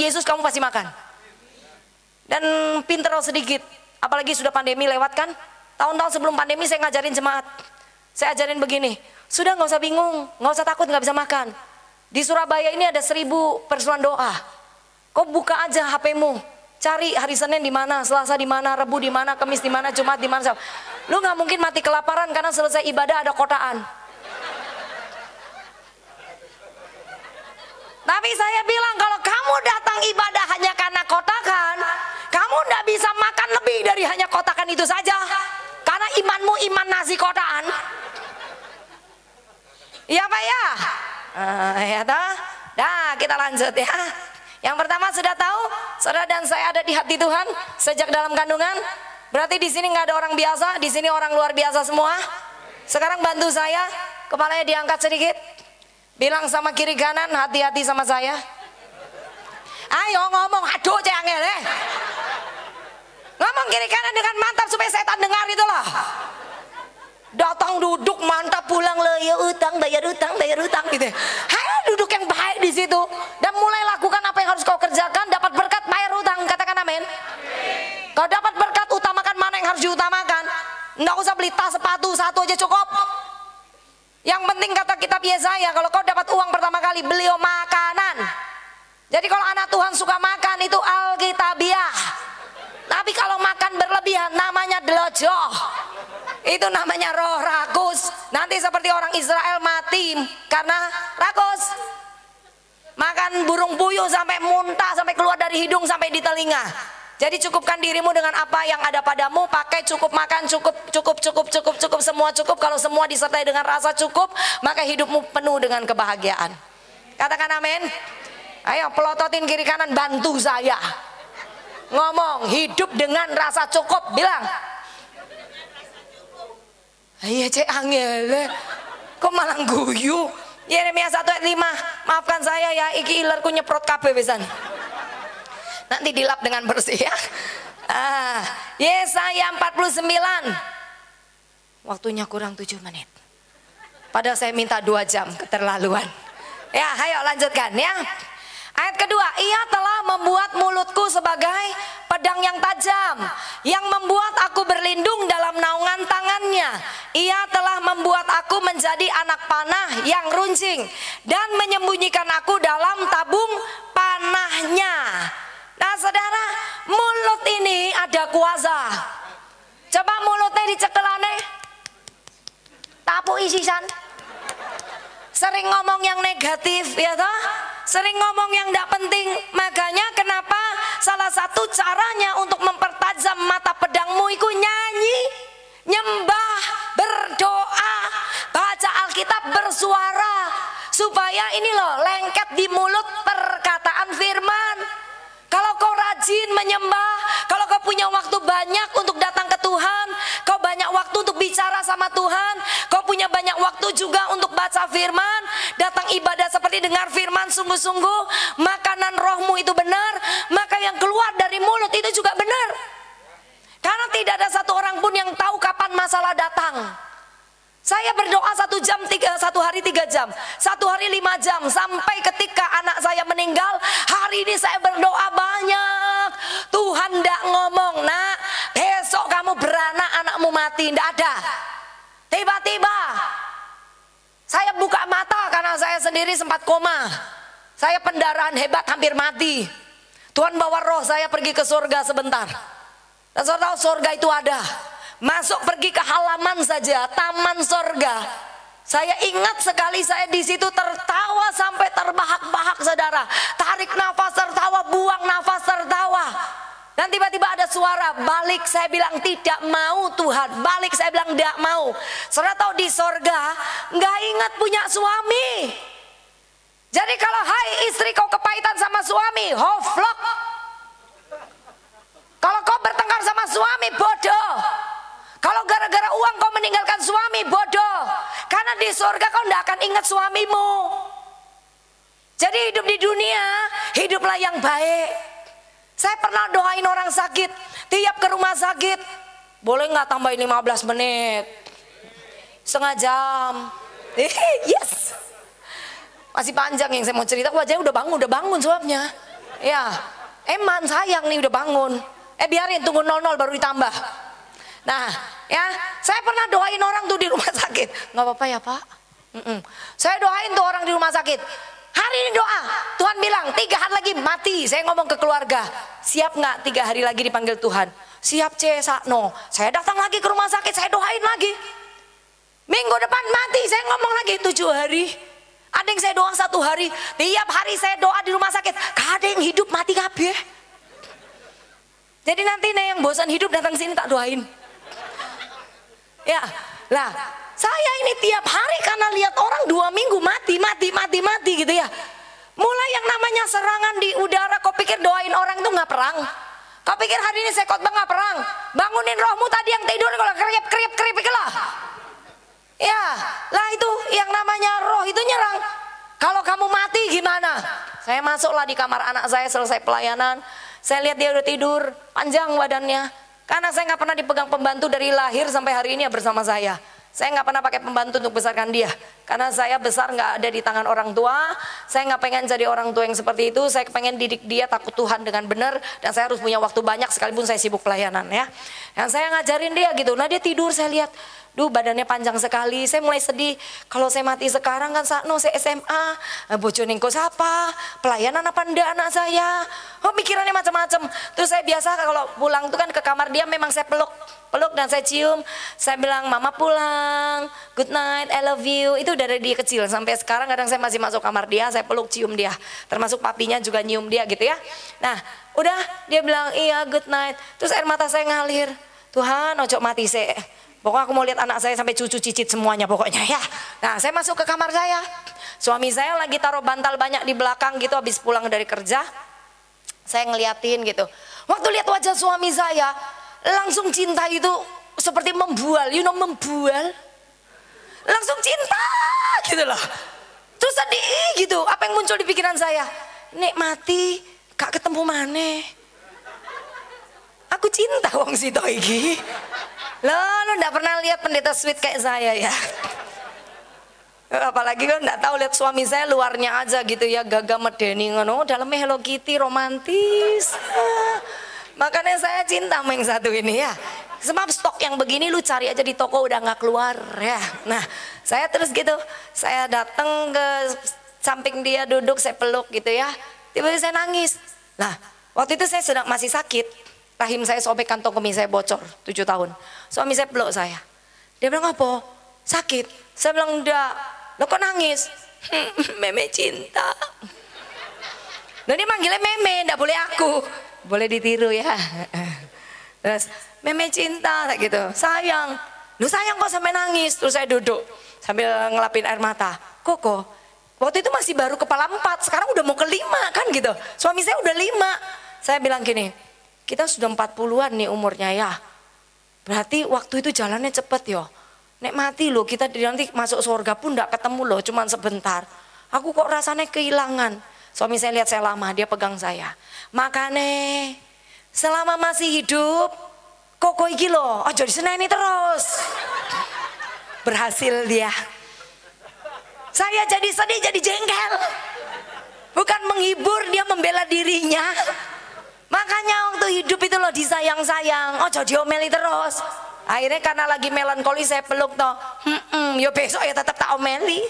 Yesus kamu pasti makan. Dan pinter sedikit, apalagi sudah pandemi lewat kan. Tahun-tahun sebelum pandemi saya ngajarin jemaat. Saya ajarin begini, sudah nggak usah bingung, nggak usah takut nggak bisa makan. Di Surabaya ini ada 1000 perseruan doa. Kau buka aja HP-mu, cari hari Senin di mana, Selasa di mana, Rabu di mana, Kamis di mana, Jumat di mana. Lu nggak mungkin mati kelaparan karena selesai ibadah ada kotaan. Tapi saya bilang kalau kamu datang ibadah hanya karena kotakan, kamu nggak bisa makan lebih dari hanya kotakan itu saja. Karena imanmu iman nasi kotaan. Iya Pak ya? Ya toh? Dah kita lanjut ya. Yang pertama sudah tahu, saudara dan saya ada di hati Tuhan sejak dalam kandungan. Berarti di sini nggak ada orang biasa, di sini orang luar biasa semua. Sekarang bantu saya, kepalanya diangkat sedikit. Bilang sama kiri kanan, hati-hati sama saya. Ayo ngomong, aduh cengel Ngomong kiri kanan dengan mantap supaya setan dengar itu loh. Datang duduk mantap, pulang lo ya utang bayar utang gitu. Ayo duduk yang baik di situ dan mulai lakukan apa yang harus kau kerjakan. Dapat berkat bayar utang, katakan amin. Kau dapat berkat, utamakan mana yang harus diutamakan. Nggak usah beli tas sepatu satu aja cukup. Yang penting kata kitab Yesaya, kalau kau dapat uang pertama kali beli makanan. Jadi kalau anak Tuhan suka makan itu alkitabiah. Tapi kalau makan berlebihan namanya delojoh. Itu namanya roh rakus. Nanti seperti orang Israel mati karena rakus. Makan burung puyuh sampai muntah, sampai keluar dari hidung sampai di telinga. Jadi cukupkan dirimu dengan apa yang ada padamu. Pakai cukup, makan cukup, semua cukup. Kalau semua disertai dengan rasa cukup, maka hidupmu penuh dengan kebahagiaan. Katakan amin. Ayo pelototin kiri kanan, bantu saya ngomong hidup dengan rasa cukup. Bilang, iya cek angel, kok malah guyu. Yeremia 1 ayat 5, maafkan saya ya, iki ilerku nyeprot kabeh pisan. Nanti dilap dengan bersih ya. Yesaya 49. Waktunya kurang 7 menit. Padahal saya minta 2 jam, keterlaluan. Ya, ayo lanjutkan ya. Ayat kedua, ia telah membuat mulutku sebagai pedang yang tajam, yang membuat aku berlindung dalam naungan tangannya. Ia telah membuat aku menjadi anak panah yang runcing dan menyembunyikan aku dalam tabung panahnya. Nah saudara, mulut ini ada kuasa. Coba mulutnya dicekelane, tapu isisan. Sering ngomong yang negatif ya toh, sering ngomong yang tidak penting. Makanya kenapa salah satu caranya untuk mempertajam mata pedangmu itu nyanyi, nyembah, berdoa, baca Alkitab bersuara, supaya supaya ini loh lengket di mulut perkataan firman. Kalau kau rajin menyembah, kalau kau punya waktu banyak untuk datang ke Tuhan, kau banyak waktu untuk bicara sama Tuhan, kau punya banyak waktu juga untuk baca firman, datang ibadah seperti dengar firman sungguh-sungguh, makanan rohmu itu benar, maka yang keluar dari mulut itu juga benar. Karena tidak ada satu orang pun yang tahu kapan masalah datang. Saya berdoa 1 hari 3 jam, 1 hari 5 jam, sampai ketika anak saya meninggal. Hari ini saya berdoa banyak. Tuhan tidak ngomong, nak besok kamu beranak anakmu mati, tidak ada. Tiba-tiba saya buka mata karena saya sendiri sempat koma. Saya pendarahan hebat, hampir mati. Tuhan bawa roh saya pergi ke surga sebentar. Dan saudara tahu surga itu ada. Masuk pergi ke halaman saja, taman sorga. Saya ingat sekali saya di situ tertawa sampai terbahak-bahak, saudara. Tarik nafas tertawa, buang nafas tertawa. Dan tiba-tiba ada suara balik. Saya bilang tidak mau Tuhan. Balik, saya bilang tidak mau. Saudara tahu di sorga nggak ingat punya suami. Jadi kalau hai istri kau kepahitan sama suami, hoflok. Kalau kau bertengkar sama suami, bodoh. Kalau gara-gara uang kau meninggalkan suami, bodoh. Karena di surga kau tidak akan ingat suamimu. Jadi hidup di dunia, hiduplah yang baik. Saya pernah doain orang sakit. Tiap ke rumah sakit, boleh nggak tambahin 15 menit, setengah jam. Yes. Masih panjang yang saya mau cerita. Wajahnya udah bangun suapnya. Ya, eman sayang nih udah bangun. Biarin tunggu 00 baru ditambah. Nah, ya, saya pernah doain orang tuh di rumah sakit. Nggak apa-apa ya Pak. Saya doain tuh orang di rumah sakit. Hari ini doa, Tuhan bilang 3 hari lagi mati. Saya ngomong ke keluarga, siap nggak 3 hari lagi dipanggil Tuhan? Siap Sakno. Saya datang lagi ke rumah sakit, saya doain lagi. Minggu depan mati, saya ngomong lagi 7 hari. Ada yang saya doa 1 hari. Tiap hari saya doa di rumah sakit. Ada yang hidup mati kabeh. Jadi nanti nih yang bosan hidup datang sini tak doain. Ya, lah saya ini tiap hari karena lihat orang 2 minggu mati gitu ya. Mulai yang namanya serangan di udara, kau pikir doain orang itu nggak perang? Kau pikir hari ini saya khotbah nggak perang? Bangunin rohmu tadi yang tidur kalau kriip lah. Ya, lah itu yang namanya roh itu nyerang. Kalau kamu mati gimana? Saya masuklah di kamar anak saya selesai pelayanan. Saya lihat dia udah tidur, panjang badannya. Karena saya nggak pernah dipegang pembantu dari lahir sampai hari ini ya bersama saya. Saya nggak pernah pakai pembantu untuk besarkan dia. Karena saya besar nggak ada di tangan orang tua. Saya nggak pengen jadi orang tua yang seperti itu. Saya pengen didik dia takut Tuhan dengan benar. Dan saya harus punya waktu banyak sekalipun saya sibuk pelayanan ya. Dan saya ngajarin dia gitu. Nah dia tidur, saya lihat. Duh badannya panjang sekali. Saya mulai sedih. Kalau saya mati sekarang kan Sakno saya SMA. Bojoningko siapa? Pelayanan apa ndak anak saya? Oh pikirannya macam-macam. Terus saya biasa kalau pulang tuh kan ke kamar dia memang saya peluk dan saya cium. Saya bilang mama pulang, good night, I love you. Itu dari dia kecil sampai sekarang kadang saya masih masuk kamar dia, saya peluk cium dia. Termasuk papinya juga nyium dia gitu ya. Nah udah dia bilang iya good night. Terus air mata saya ngalir. Tuhan ojo mati saya. Pokoknya aku mau lihat anak saya sampai cucu cicit semuanya pokoknya ya. Nah saya masuk ke kamar saya. Suami saya lagi taruh bantal banyak di belakang gitu habis pulang dari kerja. Saya ngeliatin gitu. Waktu lihat wajah suami saya, langsung cinta itu seperti membual, membual. Langsung cinta gitu loh. Terus sedih gitu. Apa yang muncul di pikiran saya? Nek mati, gak ketemu maneh. Aku cinta wong sito iki. Lo ndak pernah lihat pendeta sweet kayak saya ya. Apalagi kan ndak tahu lihat suami saya luarnya aja gitu ya gagah medeni ngono, dalamnya Hello Kitty romantis. Makanya saya cinta sama yang satu ini ya. Sebab stok yang begini lu cari aja di toko udah nggak keluar ya. Nah saya terus gitu, saya datang ke samping dia duduk, saya peluk gitu ya. Tiba-tiba saya nangis. Nah waktu itu saya sedang masih sakit. Rahim saya sobek, kantong kemih saya bocor 7 tahun. Suami saya peluk saya. Dia bilang apa? Sakit. Saya bilang enggak. Lo kok nangis? Meme cinta. Nah dia manggilnya Meme, enggak boleh aku. Boleh ditiru ya. Terus Meme cinta gitu. Sayang. Lu sayang kok sampai nangis. Terus saya duduk sambil ngelapin air mata. Koko, Waktu itu masih baru kepala 4, sekarang udah mau ke 5 kan gitu. Suami saya udah 5. Saya bilang gini, kita sudah 40-an nih umurnya ya. Berarti waktu itu jalannya cepet yo. Nek mati loh, kita nanti masuk surga pun gak ketemu loh, cuman sebentar. Aku kok rasanya kehilangan. Suami saya lihat saya lama, dia pegang saya. Makanya selama masih hidup, koko iki loh, ojo diseneni terus. Berhasil dia. Saya jadi sedih, jadi jengkel. Bukan menghibur, dia membela dirinya. Makanya waktu hidup itu loh disayang-sayang. Oh jadi omeli terus. Akhirnya karena lagi melankoli saya peluk toh. Yo besok ya tetap tak omeli.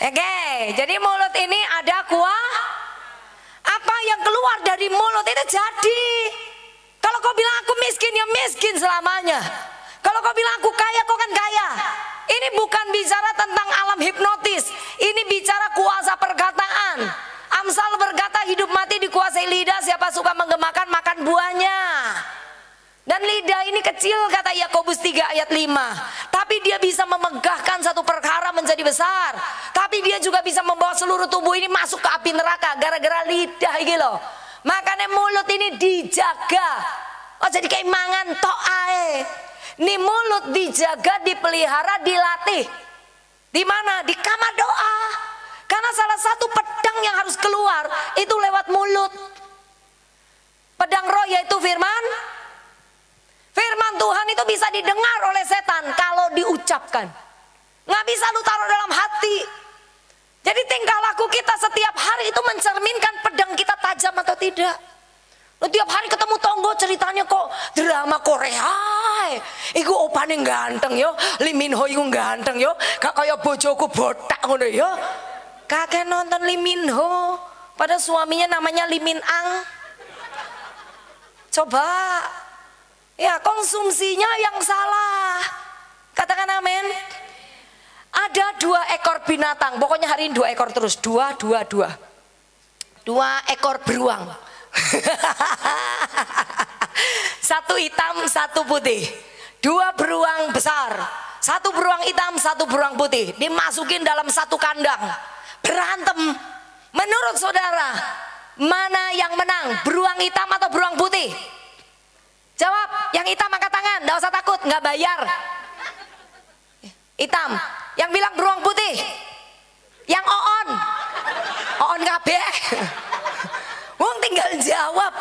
Oke, jadi mulut ini ada kuah. Apa yang keluar dari mulut itu jadi. Kalau kau bilang aku miskin, ya miskin selamanya. Kalau kau bilang aku kaya, kau kan kaya. Ini bukan bicara tentang alam hipnotis. Ini bicara kuasa perkataan. Amsal berkata hidup mati dikuasai lidah. Siapa suka menggemakan makan buahnya. Dan lidah ini kecil kata Yakobus 3 ayat 5. Tapi dia bisa memegahkan satu perkara menjadi besar. Tapi dia juga bisa membawa seluruh tubuh ini masuk ke api neraka. Gara-gara lidah ini loh. Makanya mulut ini dijaga. Oh jadi kayak mangan tok ae. Nih mulut dijaga, dipelihara, dilatih. Di mana? Di kamar doa. Karena salah satu pedang yang harus keluar itu lewat mulut. Pedang roh yaitu firman. Firman Tuhan itu bisa didengar oleh setan kalau diucapkan. Nggak bisa lu taruh dalam hati. Jadi tingkah laku kita setiap hari itu mencerminkan pedang kita tajam atau tidak. Lu tiap hari ketemu tonggo ceritanya kok drama Korea. Iku opane ganteng yo, Lee Min Ho iku ganteng yo, gak kaya bojoku botak ngono yo. Kakek nonton Lee Min Ho, pada suaminya namanya Lee Min Ang. Coba, ya konsumsinya yang salah. Katakan amin. Ada 2 ekor binatang, pokoknya hari ini 2 ekor terus, 2 ekor beruang. Satu hitam, satu putih. 2 beruang besar. 1 beruang hitam, 1 beruang putih. Dimasukin dalam satu kandang. Berantem. Menurut saudara, mana yang menang? Beruang hitam atau beruang putih? Jawab, yang hitam angkat tangan. Nggak usah takut, nggak bayar. Hitam. Yang bilang beruang putih? Yang Oon kabeh. Wong tinggal jawab,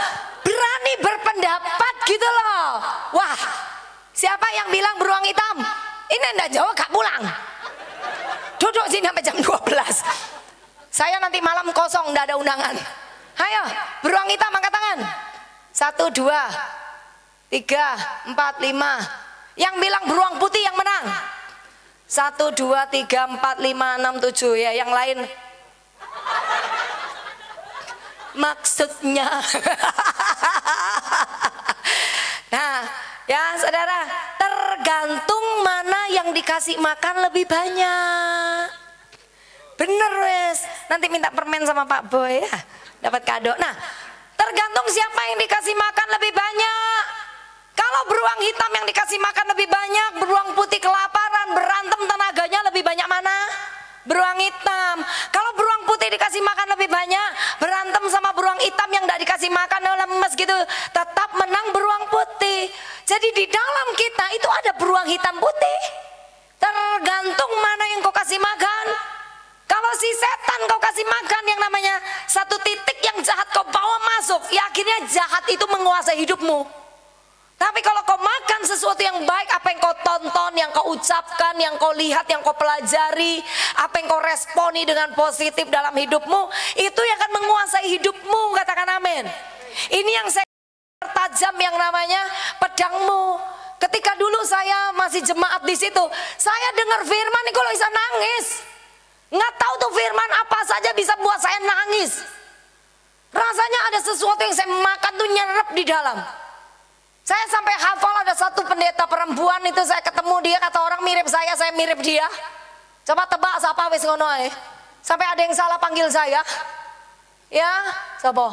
berani berpendapat gitu loh. Wah, siapa yang bilang beruang hitam? Ini enggak jawab gak pulang. Duduk sini sampai jam 12. Saya nanti malam kosong, enggak ada undangan. Ayo, beruang hitam angkat tangan. 1, 2, 3, 4, 5. Yang bilang beruang putih yang menang. 1, 2, 3, 4, 5, 6, 7. Ya, yang lain maksudnya. Nah ya saudara, tergantung mana yang dikasih makan lebih banyak. Bener wes, nanti minta permen sama Pak Boy ya, dapat kado. Nah tergantung siapa yang dikasih makan lebih banyak. Kalau beruang hitam yang dikasih makan lebih banyak, beruang putih kelaparan, berantem tenaganya lebih banyak mana? Beruang hitam. Kalau beruang putih dikasih makan lebih banyak, berantem sama beruang hitam yang tidak dikasih makan lemes gitu, tetap menang beruang putih. Jadi di dalam kita itu ada beruang hitam putih. Tergantung mana yang kau kasih makan. Kalau si setan kau kasih makan yang namanya satu titik yang jahat kau bawa masuk, ya akhirnya jahat itu menguasai hidupmu. Tapi kalau kau makan sesuatu yang baik, apa yang kau tonton, yang kau ucapkan, yang kau lihat, yang kau pelajari, apa yang kau responi dengan positif dalam hidupmu, itu yang akan menguasai hidupmu. Katakan amin. Ini yang saya tajam yang namanya pedangmu. Ketika dulu saya masih jemaat di situ, saya dengar firman ini kalau bisa nangis. Nggak tahu tuh firman apa saja bisa buat saya nangis. Rasanya ada sesuatu yang saya makan tuh nyerap di dalam. Saya sampai hafal ada satu pendeta perempuan itu, saya ketemu dia, kata orang mirip saya mirip dia. Coba tebak siapa wis ngono ae. Sampai ada yang salah panggil saya. Ya, siapa?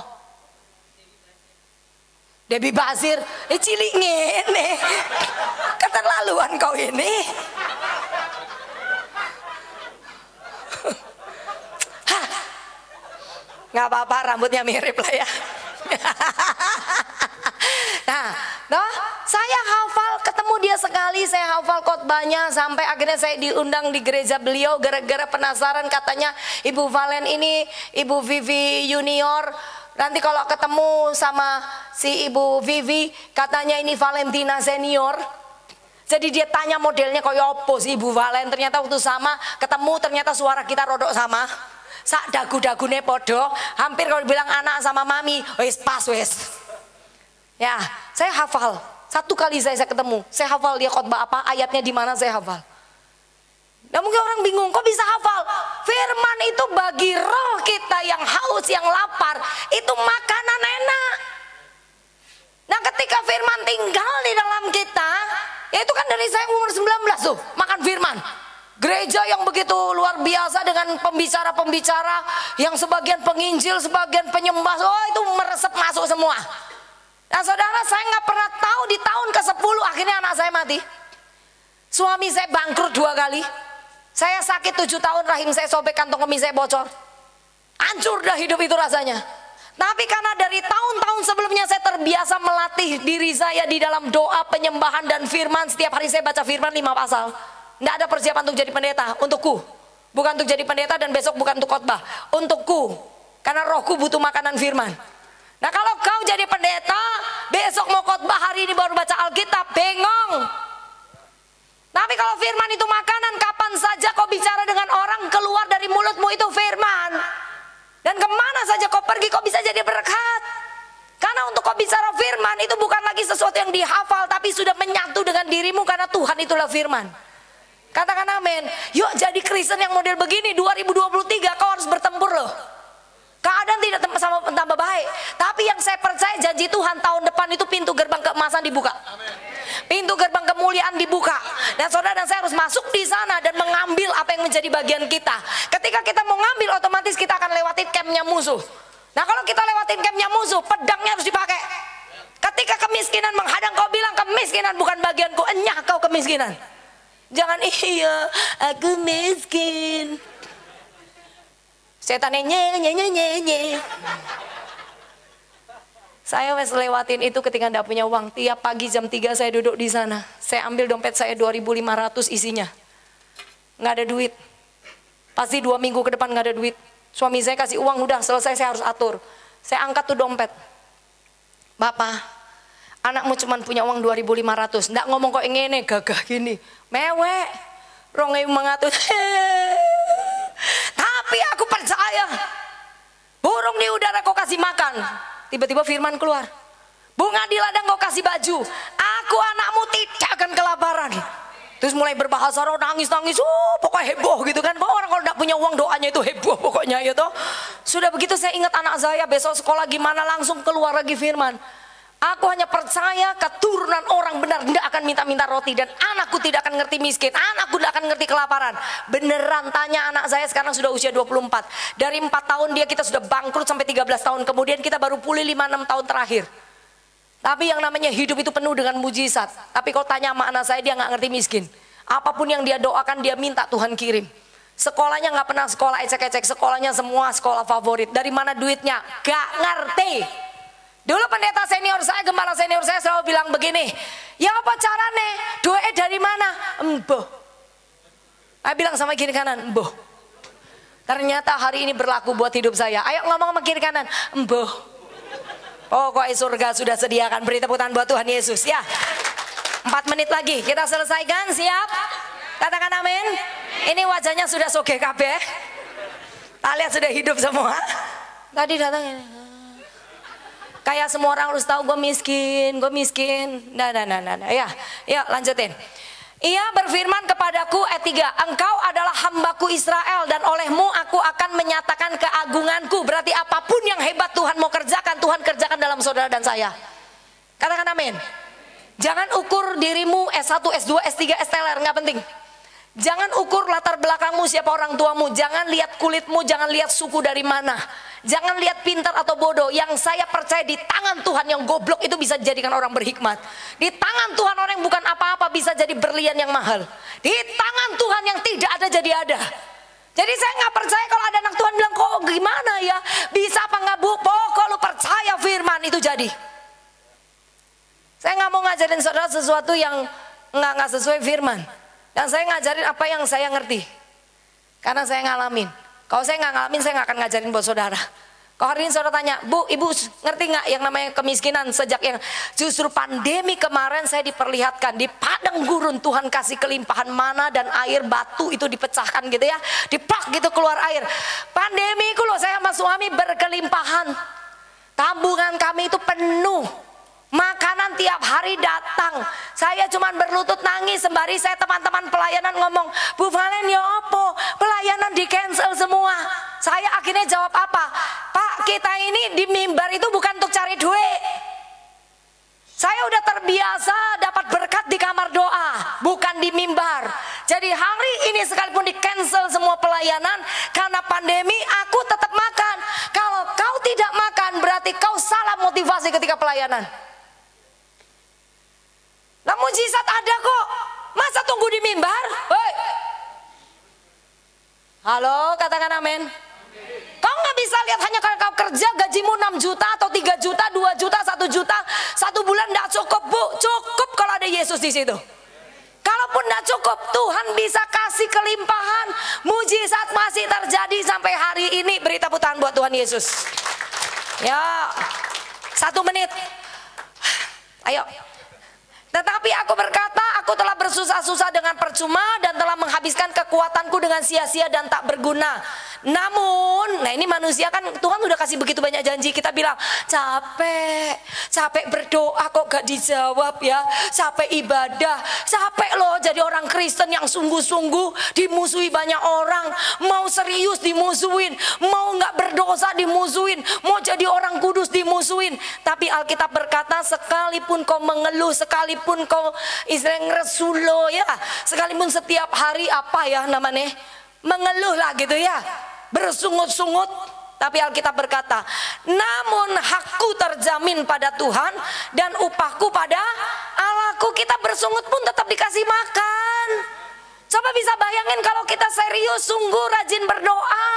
Debbie Basir, cilik ngene. Keterlaluan kau ini. Hah. Nggak apa-apa, rambutnya mirip lah ya. Nah, saya hafal, ketemu dia sekali, saya hafal khotbahnya sampai akhirnya saya diundang di gereja beliau gara-gara penasaran, katanya Ibu Valen ini Ibu Vivi Junior. Nanti kalau ketemu sama si Ibu Vivi, katanya ini Valentina Senior. Jadi dia tanya modelnya kayak apa sih Ibu Valen. Ternyata waktu sama ketemu, ternyata suara kita rodok sama. Sak dagu-dagune podo, hampir kalau bilang anak sama mami, wes pas wes. Ya, saya hafal. Satu kali saya ketemu, saya hafal dia khotbah apa, ayatnya di mana saya hafal. Nah mungkin orang bingung, kok bisa hafal? Firman itu bagi roh kita yang haus, yang lapar, itu makanan enak. Nah ketika firman tinggal di dalam kita, ya itu kan dari saya umur 19 tuh, makan firman. Gereja yang begitu luar biasa dengan pembicara-pembicara yang sebagian penginjil, sebagian penyembah, oh itu meresap masuk semua. Nah saudara, saya nggak pernah tahu di tahun ke-10 akhirnya anak saya mati. Suami saya bangkrut 2 kali. Saya sakit 7 tahun, rahim saya sobek, kantong kemih saya bocor. Hancur dah hidup itu rasanya. Tapi karena dari tahun-tahun sebelumnya saya terbiasa melatih diri saya di dalam doa, penyembahan dan firman. Setiap hari saya baca firman 5 pasal. Nggak ada persiapan untuk jadi pendeta, untukku. Bukan untuk jadi pendeta dan besok bukan untuk khotbah, untukku. Karena rohku butuh makanan firman. Nah kalau kau jadi pendeta, besok mau khotbah, hari ini baru baca Alkitab, bengong. Tapi kalau firman itu makanan, kapan saja kau bicara dengan orang, keluar dari mulutmu itu firman. Dan kemana saja kau pergi, kau bisa jadi berkat. Karena untuk kau bicara firman itu bukan lagi sesuatu yang dihafal, tapi sudah menyatu dengan dirimu karena Tuhan itulah firman. Katakan amin. Yuk jadi Kristen yang model begini 2023, kau harus bertempur loh. Keadaan tidak tambah baik, tapi yang saya percaya janji Tuhan tahun depan itu pintu gerbang keemasan dibuka. Pintu gerbang kemuliaan dibuka. Dan saudara dan saya harus masuk di sana dan mengambil apa yang menjadi bagian kita. Ketika kita mau ngambil, otomatis kita akan lewatin campnya musuh. Nah kalau kita lewatin campnya musuh, pedangnya harus dipakai. Ketika kemiskinan menghadang, kau bilang kemiskinan bukan bagianku, enyah kau kemiskinan. Jangan iya, aku miskin. Setannya nye. Saya wes lewatin itu ketika nggak punya uang. Tiap pagi jam 3 saya duduk di sana. Saya ambil dompet saya 2.500 isinya. Nggak ada duit. Pasti 2 minggu ke depan nggak ada duit. Suami saya kasih uang, udah selesai, saya harus atur. Saya angkat tuh dompet. Bapak, anakmu cuma punya uang 2.500. Nggak ngomong kok ngene, gagah gini. Mewek. 2.500. Tapi aku percaya. Burung di udara kau kasih makan. Tiba-tiba firman keluar. Bunga di ladang kau kasih baju. Aku anakmu tidak akan kelaparan. Terus mulai berbahasa roh, nangis-nangis. Pokoknya heboh gitu kan. Orang kalau tidak punya uang doanya itu heboh pokoknya ya toh. Sudah begitu saya ingat anak saya besok sekolah gimana, langsung keluar lagi firman. Aku hanya percaya keturunan orang benar tidak akan minta-minta roti. Dan anakku tidak akan ngerti miskin. Anakku tidak akan ngerti kelaparan. Beneran, tanya anak saya sekarang sudah usia 24. Dari 4 tahun dia kita sudah bangkrut sampai 13 tahun. Kemudian kita baru pulih 5-6 tahun terakhir. Tapi yang namanya hidup itu penuh dengan mujizat. Tapi kalau tanya sama anak saya, dia nggak ngerti miskin. Apapun yang dia doakan, dia minta Tuhan kirim. Sekolahnya nggak pernah sekolah ecek-ecek. Sekolahnya semua sekolah favorit. Dari mana duitnya? Gak ngerti. Dulu pendeta senior saya, gembala senior saya selalu bilang begini, ya apa carane? Doa dari mana? Emboh. Saya bilang sama kiri kanan, emboh. Ternyata hari ini berlaku buat hidup saya. Ayo ngomong sama kiri kanan, emboh. Pokoknya surga sudah sediakan. Beri tepuk tangan buat Tuhan Yesus ya. 4 menit lagi kita selesaikan, siap? Katakan amin. Ini wajahnya sudah soge kabeh. Kalian sudah hidup semua. Tadi datang ini. Kayak semua orang harus tahu gue miskin. Nah. Ya lanjutin. Ia berfirman kepadaku ayat 3, engkau adalah hambaku Israel dan olehmu aku akan menyatakan keagunganku. Berarti apapun yang hebat Tuhan mau kerjakan, Tuhan kerjakan dalam saudara dan saya. Katakan amin. Jangan ukur dirimu S1, S2, S3, STLR, nggak penting. Jangan ukur latar belakangmu, siapa orang tuamu. Jangan lihat kulitmu, jangan lihat suku dari mana. Jangan lihat pintar atau bodoh. Yang saya percaya di tangan Tuhan yang goblok itu bisa dijadikan orang berhikmat. Di tangan Tuhan orang yang bukan apa-apa bisa jadi berlian yang mahal. Di tangan Tuhan yang tidak ada jadi ada. Jadi saya nggak percaya kalau ada anak Tuhan bilang, kok gimana ya, bisa apa nggak bu? Pokok lu percaya firman itu jadi. Saya nggak mau ngajarin saudara sesuatu yang nggak sesuai firman. Dan saya ngajarin apa yang saya ngerti. Karena saya ngalamin. Kalau saya nggak ngalamin, saya nggak akan ngajarin buat saudara. Kalau hari ini saudara tanya, Bu, ibu ngerti nggak yang namanya kemiskinan sejak yang justru pandemi kemarin saya diperlihatkan di padang gurun Tuhan kasih kelimpahan mana dan air batu itu dipecahkan gitu ya, diplak gitu keluar air. Pandemi itu loh saya sama suami berkelimpahan, tabungan kami itu penuh. Makanan tiap hari datang. Saya cuman berlutut nangis sembari saya teman-teman pelayanan ngomong, Bu Valen ya opo, pelayanan di cancel semua. Saya akhirnya jawab apa? Pak, kita ini di mimbar itu bukan untuk cari duit. Saya udah terbiasa dapat berkat di kamar doa, bukan di mimbar. Jadi hari ini sekalipun di cancel semua pelayanan karena pandemi, aku tetap makan. Kalau kau tidak makan berarti kau salah motivasi ketika pelayanan. Nah, mujizat ada kok. Masa tunggu di mimbar? Hoi. Halo, katakan amin. Kau nggak bisa lihat hanya karena kau kerja gajimu 6 juta atau 3 juta, 2 juta, 1 juta, 1 bulan nggak cukup bu. Cukup kalau ada Yesus di situ. Kalaupun nggak cukup, Tuhan bisa kasih kelimpahan. Mujizat masih terjadi sampai hari ini. Beri tepuk tangan buat Tuhan Yesus. Ya, 1 menit. Ayo. Tetapi aku berkata, aku telah bersusah-susah dengan percuma dan telah menghabiskan kekuatanku dengan sia-sia dan tak berguna. Namun, nah ini manusia kan Tuhan udah kasih begitu banyak janji, kita bilang capek berdoa kok gak dijawab ya, capek ibadah, capek loh jadi orang Kristen yang sungguh-sungguh dimusuhi banyak orang, mau serius dimusuhin, mau gak berdosa dimusuhin, mau jadi orang kudus dimusuhin. Tapi Alkitab berkata sekalipun kau mengeluh, sekalipun kau istilahnya ngeresulo ya, sekalipun setiap hari apa ya namanya mengeluh lah gitu ya, bersungut-sungut, tapi Alkitab berkata, namun hakku terjamin pada Tuhan dan upahku pada Allahku. Kita bersungut pun tetap dikasih makan. Coba bisa bayangin kalau kita serius, sungguh rajin berdoa,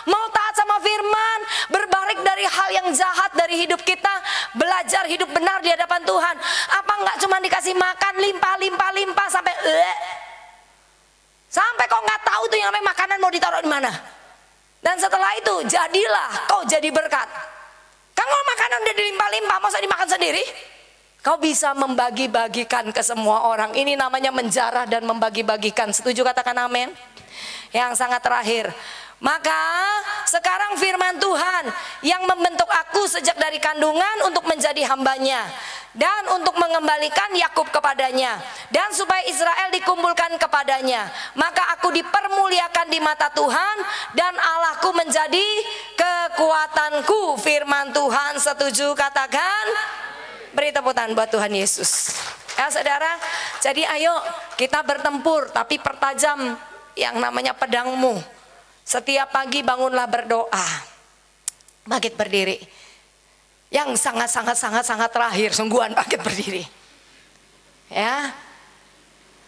mau taat sama firman, berbalik dari hal yang jahat dari hidup kita, belajar hidup benar di hadapan Tuhan. Apa enggak cuma dikasih makan limpah sampai kau nggak tahu tuh yang namanya makanan mau ditaruh di mana. Dan setelah itu jadilah kau jadi berkat. Kan kalau makanan udah dilimpah-limpah, masa dimakan sendiri? Kau bisa membagi-bagikan ke semua orang. Ini namanya menjarah dan membagi-bagikan. Setuju, katakan amin. Yang sangat terakhir, maka sekarang firman Tuhan yang membentuk aku sejak dari kandungan untuk menjadi hambanya dan untuk mengembalikan Yakub kepadanya dan supaya Israel dikumpulkan kepadanya, maka aku dipermuliakan di mata Tuhan dan Allahku menjadi kekuatanku. Firman Tuhan. Setuju, katakan. Beri tepuk tangan buat Tuhan Yesus. Ya saudara, jadi ayo kita bertempur tapi pertajam yang namanya pedangmu. Setiap pagi bangunlah berdoa. Bangkit berdiri. Yang sangat terakhir, sungguhan bangkit berdiri. Ya.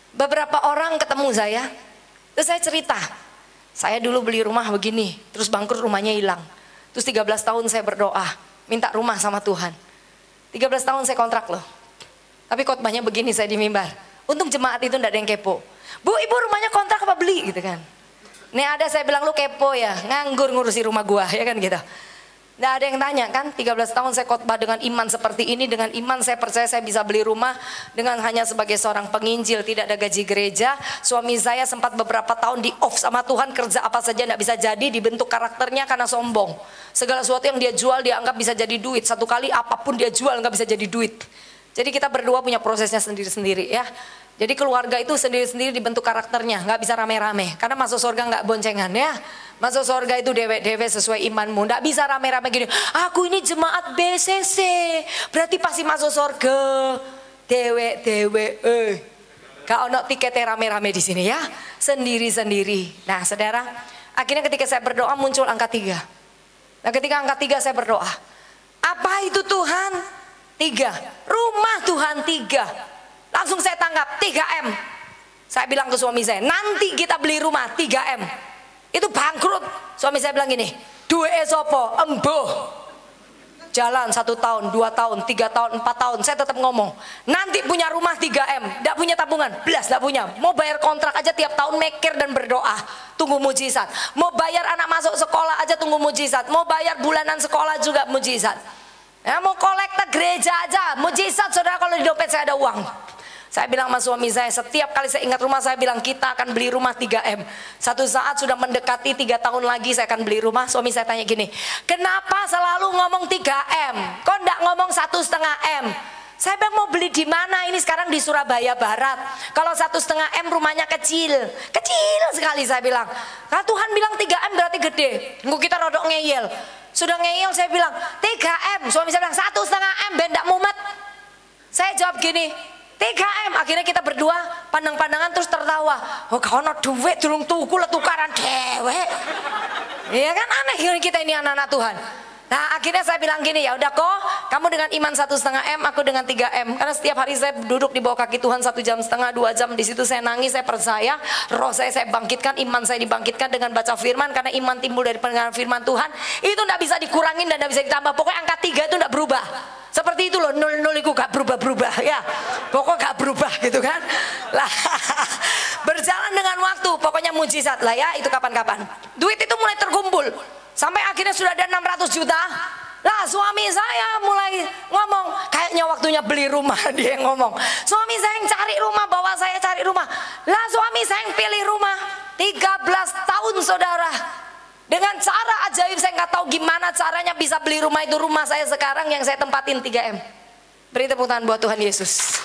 Beberapa orang ketemu saya, terus saya cerita. Saya dulu beli rumah begini, terus bangkrut, rumahnya hilang. Terus 13 tahun saya berdoa, minta rumah sama Tuhan. 13 tahun saya kontrak loh. Tapi khotbahnya begini saya di mimbar. Untung jemaat itu enggak ada yang kepo. Bu, ibu rumahnya kontrak apa beli gitu kan. Nih ada saya bilang, lu kepo ya, nganggur ngurusi rumah gua ya kan gitu. Nggak ada yang tanya kan, 13 tahun saya khotbah dengan iman seperti ini, dengan iman saya percaya saya bisa beli rumah dengan hanya sebagai seorang penginjil, tidak ada gaji gereja. Suami saya sempat beberapa tahun di off sama Tuhan, kerja apa saja nggak bisa jadi, dibentuk karakternya karena sombong. Segala sesuatu yang dia jual dianggap bisa jadi duit, satu kali apapun dia jual nggak bisa jadi duit. Jadi kita berdua punya prosesnya sendiri-sendiri ya. Jadi keluarga itu sendiri-sendiri dibentuk karakternya, nggak bisa rame-rame. Karena masuk surga nggak boncengan ya. Masuk surga itu dewe-dewe sesuai imanmu. Nggak bisa rame-rame gini. Aku ini jemaat BCC, berarti pasti masuk surga. Dewe-dewe. Gak ono tiketnya rame-rame di sini ya. Sendiri-sendiri. Nah saudara, akhirnya ketika saya berdoa muncul angka 3. Nah ketika angka 3 saya berdoa, apa itu Tuhan? 3, rumah Tuhan 3. Langsung saya tangkap 3M. Saya bilang ke suami saya, nanti kita beli rumah 3M. Itu bangkrut. Suami saya bilang gini, duwe sopo embuh. Jalan 1 tahun, 2 tahun, 3 tahun, 4 tahun, saya tetap ngomong, nanti punya rumah 3M, tidak punya tabungan, belas tidak punya. Mau bayar kontrak aja tiap tahun mikir dan berdoa, tunggu mujizat. Mau bayar anak masuk sekolah aja tunggu mujizat. Mau bayar bulanan sekolah juga mujizat. Ya, mau kolektor gereja aja mujizat, saudara, kalau di dompet saya ada uang. Saya bilang sama suami saya, setiap kali saya ingat rumah, saya bilang kita akan beli rumah 3M. Satu saat sudah mendekati 3 tahun lagi saya akan beli rumah. Suami saya tanya gini, kenapa selalu ngomong 3M? Kok enggak ngomong 1,5M? Saya bilang mau beli di mana? Ini sekarang di Surabaya Barat. Kalau 1,5M rumahnya kecil, kecil sekali. Saya bilang, nah Tuhan bilang 3M berarti gede. Nggak, kita rodok ngeyel. Sudah ngeyel saya bilang 3M. Suami saya bilang 1,5M ben ndak mumet. Saya jawab gini, 3M. Akhirnya kita berdua pandang-pandangan terus tertawa. Oh kono duit durung tuku le tukaran dewek. Iya kan, aneh kita ini anak-anak Tuhan. Nah akhirnya saya bilang gini, ya udah kok kamu dengan iman 1,5M, aku dengan 3M. Karena setiap hari saya duduk di bawah kaki Tuhan 1,5 jam, 2 jam. Di situ saya nangis, saya percaya roh saya bangkitkan, iman saya dibangkitkan dengan baca firman. Karena iman timbul dari pendengaran firman Tuhan. Itu tidak bisa dikurangin dan tidak bisa ditambah. Pokoknya angka 3 itu tidak berubah. Seperti itu loh, 00 itu gak berubah-berubah ya. Pokoknya gak berubah gitu kan. Lah, berjalan dengan waktu, pokoknya mujizat lah ya. Itu kapan-kapan. Duit itu mulai terkumpul. Sampai akhirnya sudah ada 600 juta. Lah suami saya mulai ngomong, kayaknya waktunya beli rumah. Dia yang ngomong, suami saya yang cari rumah, bawa saya cari rumah. Lah suami saya yang pilih rumah. 13 tahun saudara. Dengan cara ajaib, saya nggak tahu gimana caranya bisa beli rumah itu. Rumah saya sekarang yang saya tempatin 3M. Beri tepuk tangan buat Tuhan Yesus.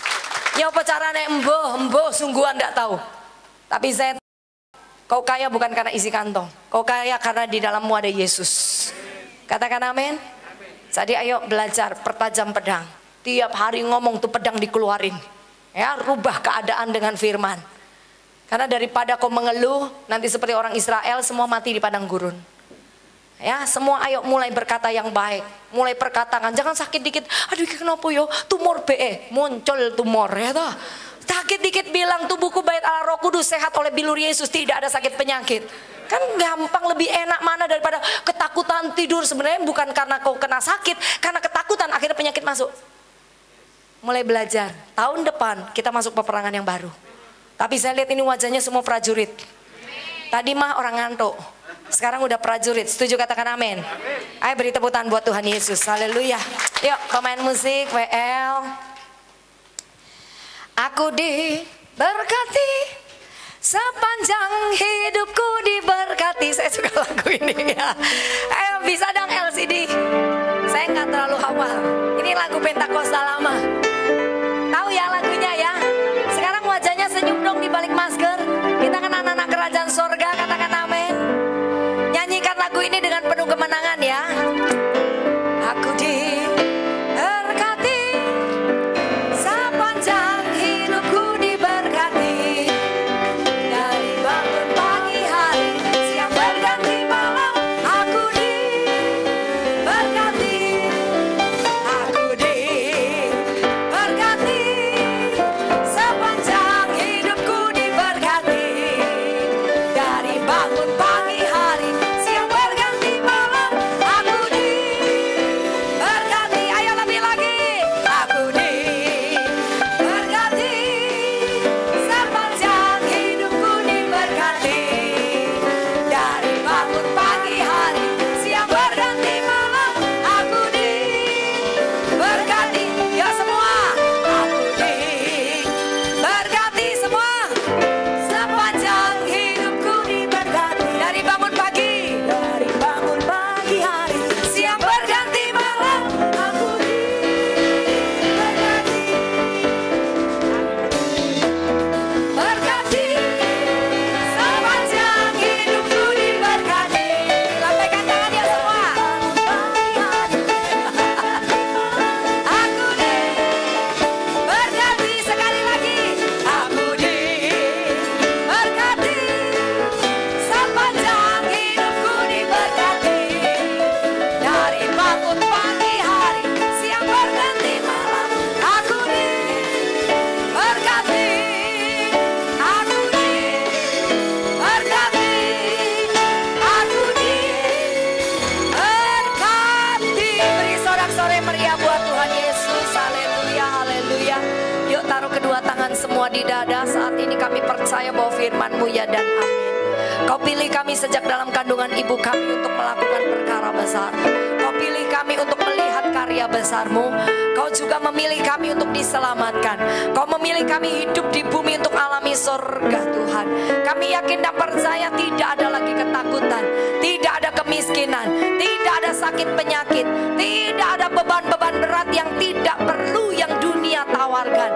Ya apa caranya embo sungguhan nggak tahu. Tapi saya, kau kaya bukan karena isi kantong. Kau kaya karena di dalammu ada Yesus. Katakan amin. Jadi ayo belajar pertajam pedang. Tiap hari ngomong tuh pedang dikeluarin. Ya, rubah keadaan dengan firman. Karena daripada kau mengeluh, nanti seperti orang Israel semua mati di padang gurun. Ya, semua ayo mulai berkata yang baik, mulai perkataan, jangan sakit dikit. Aduh kenapa yo? Tumor BE, muncul tumor ya toh. Sakit dikit bilang tubuhku bait Allah Roh Kudus, sehat oleh bilur Yesus, tidak ada sakit penyakit. Kan gampang, lebih enak mana daripada ketakutan tidur. Sebenarnya bukan karena kau kena sakit, karena ketakutan akhirnya penyakit masuk. Mulai belajar, tahun depan kita masuk peperangan yang baru. Tapi saya lihat ini wajahnya semua prajurit. Tadi mah orang ngantuk, sekarang udah prajurit. Setuju katakan amin. Ayo beri tepuk tangan buat Tuhan Yesus. Haleluya. Yuk pemain musik WL. Aku diberkati, sepanjang hidupku diberkati. Saya suka lagu ini ya. Ayo bisa dong LCD. Saya nggak terlalu hafal. Ini lagu Pentakosta lama. Tahu ya lagunya ya. Sekarang wajahnya senyum dong di balik masker. Kita kan anak-anak kerajaan sorga, katakan amin. Nyanyikan lagu ini dengan penuh kemenangan ya. Aku diberkati, sepanjang hidupku diberkati. Dari bangun pagi hari, siang berganti malam. Aku diberkati, aku diberkati. Sepanjang hidupku diberkati. Dari bangun pagi hari, siang berganti malam. Aku diberkati. Ayo lebih lagi. Aku diberkati. Sepanjang hidupku diberkati. Dari bangun pagi hari, siang berganti malam. Aku diberkati. Ya semua. Aku diberkati semua. Sepanjang hidupku diberkati. di dada. Saat ini kami percaya bahwa firman-Mu ya dan amin. Kau pilih kami sejak dalam kandungan ibu kami untuk melakukan perkara besar. Kau pilih kami untuk melihat karya besar-Mu. Kau juga memilih kami untuk diselamatkan. Kau memilih kami hidup di bumi untuk alami surga Tuhan. Kami yakin dan percaya tidak ada lagi ketakutan, tidak ada kemiskinan, tidak ada sakit penyakit, tidak ada beban-beban berat yang tidak perlu yang dunia tawarkan.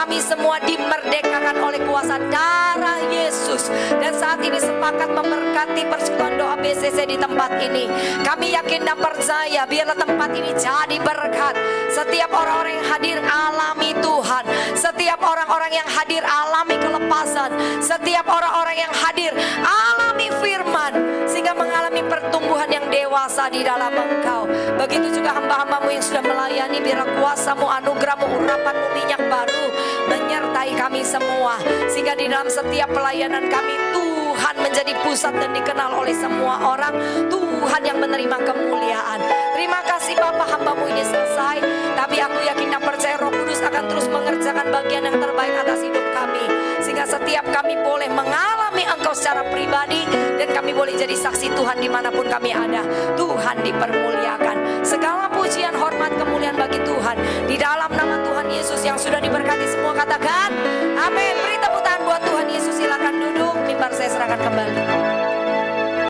Kami semua dimerdekakan oleh kuasa darah Yesus. Dan saat ini sepakat memberkati persekutuan doa BCC di tempat ini. Kami yakin dan percaya biarlah tempat ini jadi berkat. Setiap orang-orang yang hadir alami Tuhan. Setiap orang-orang yang hadir alami kelepasan. Setiap orang-orang yang hadir alami firman, sehingga mengalami pertumbuhan yang dewasa di dalam Engkau. Begitu juga hamba-hamba-Mu yang sudah melayani, biarlah kuasa-Mu, anugerah-Mu, urapan-Mu, minyak baru menyertai kami semua. Sehingga di dalam setiap pelayanan kami Tuhan menjadi pusat dan dikenal oleh semua orang. Tuhan yang menerima kemuliaan. Terima kasih Bapa, hamba-Mu ini selesai. Tapi aku yakin dan percaya Roh Kudus akan terus mengerjakan bagian yang terbaik atas hidup kami. Sehingga setiap kami boleh mengalami Engkau secara pribadi. Dan kami boleh jadi saksi Tuhan dimanapun kami ada. Tuhan dipermuliakan. Segala pujian, hormat, kemuliaan bagi Tuhan. Di dalam nama Tuhan Yesus yang sudah diberkati semua katakan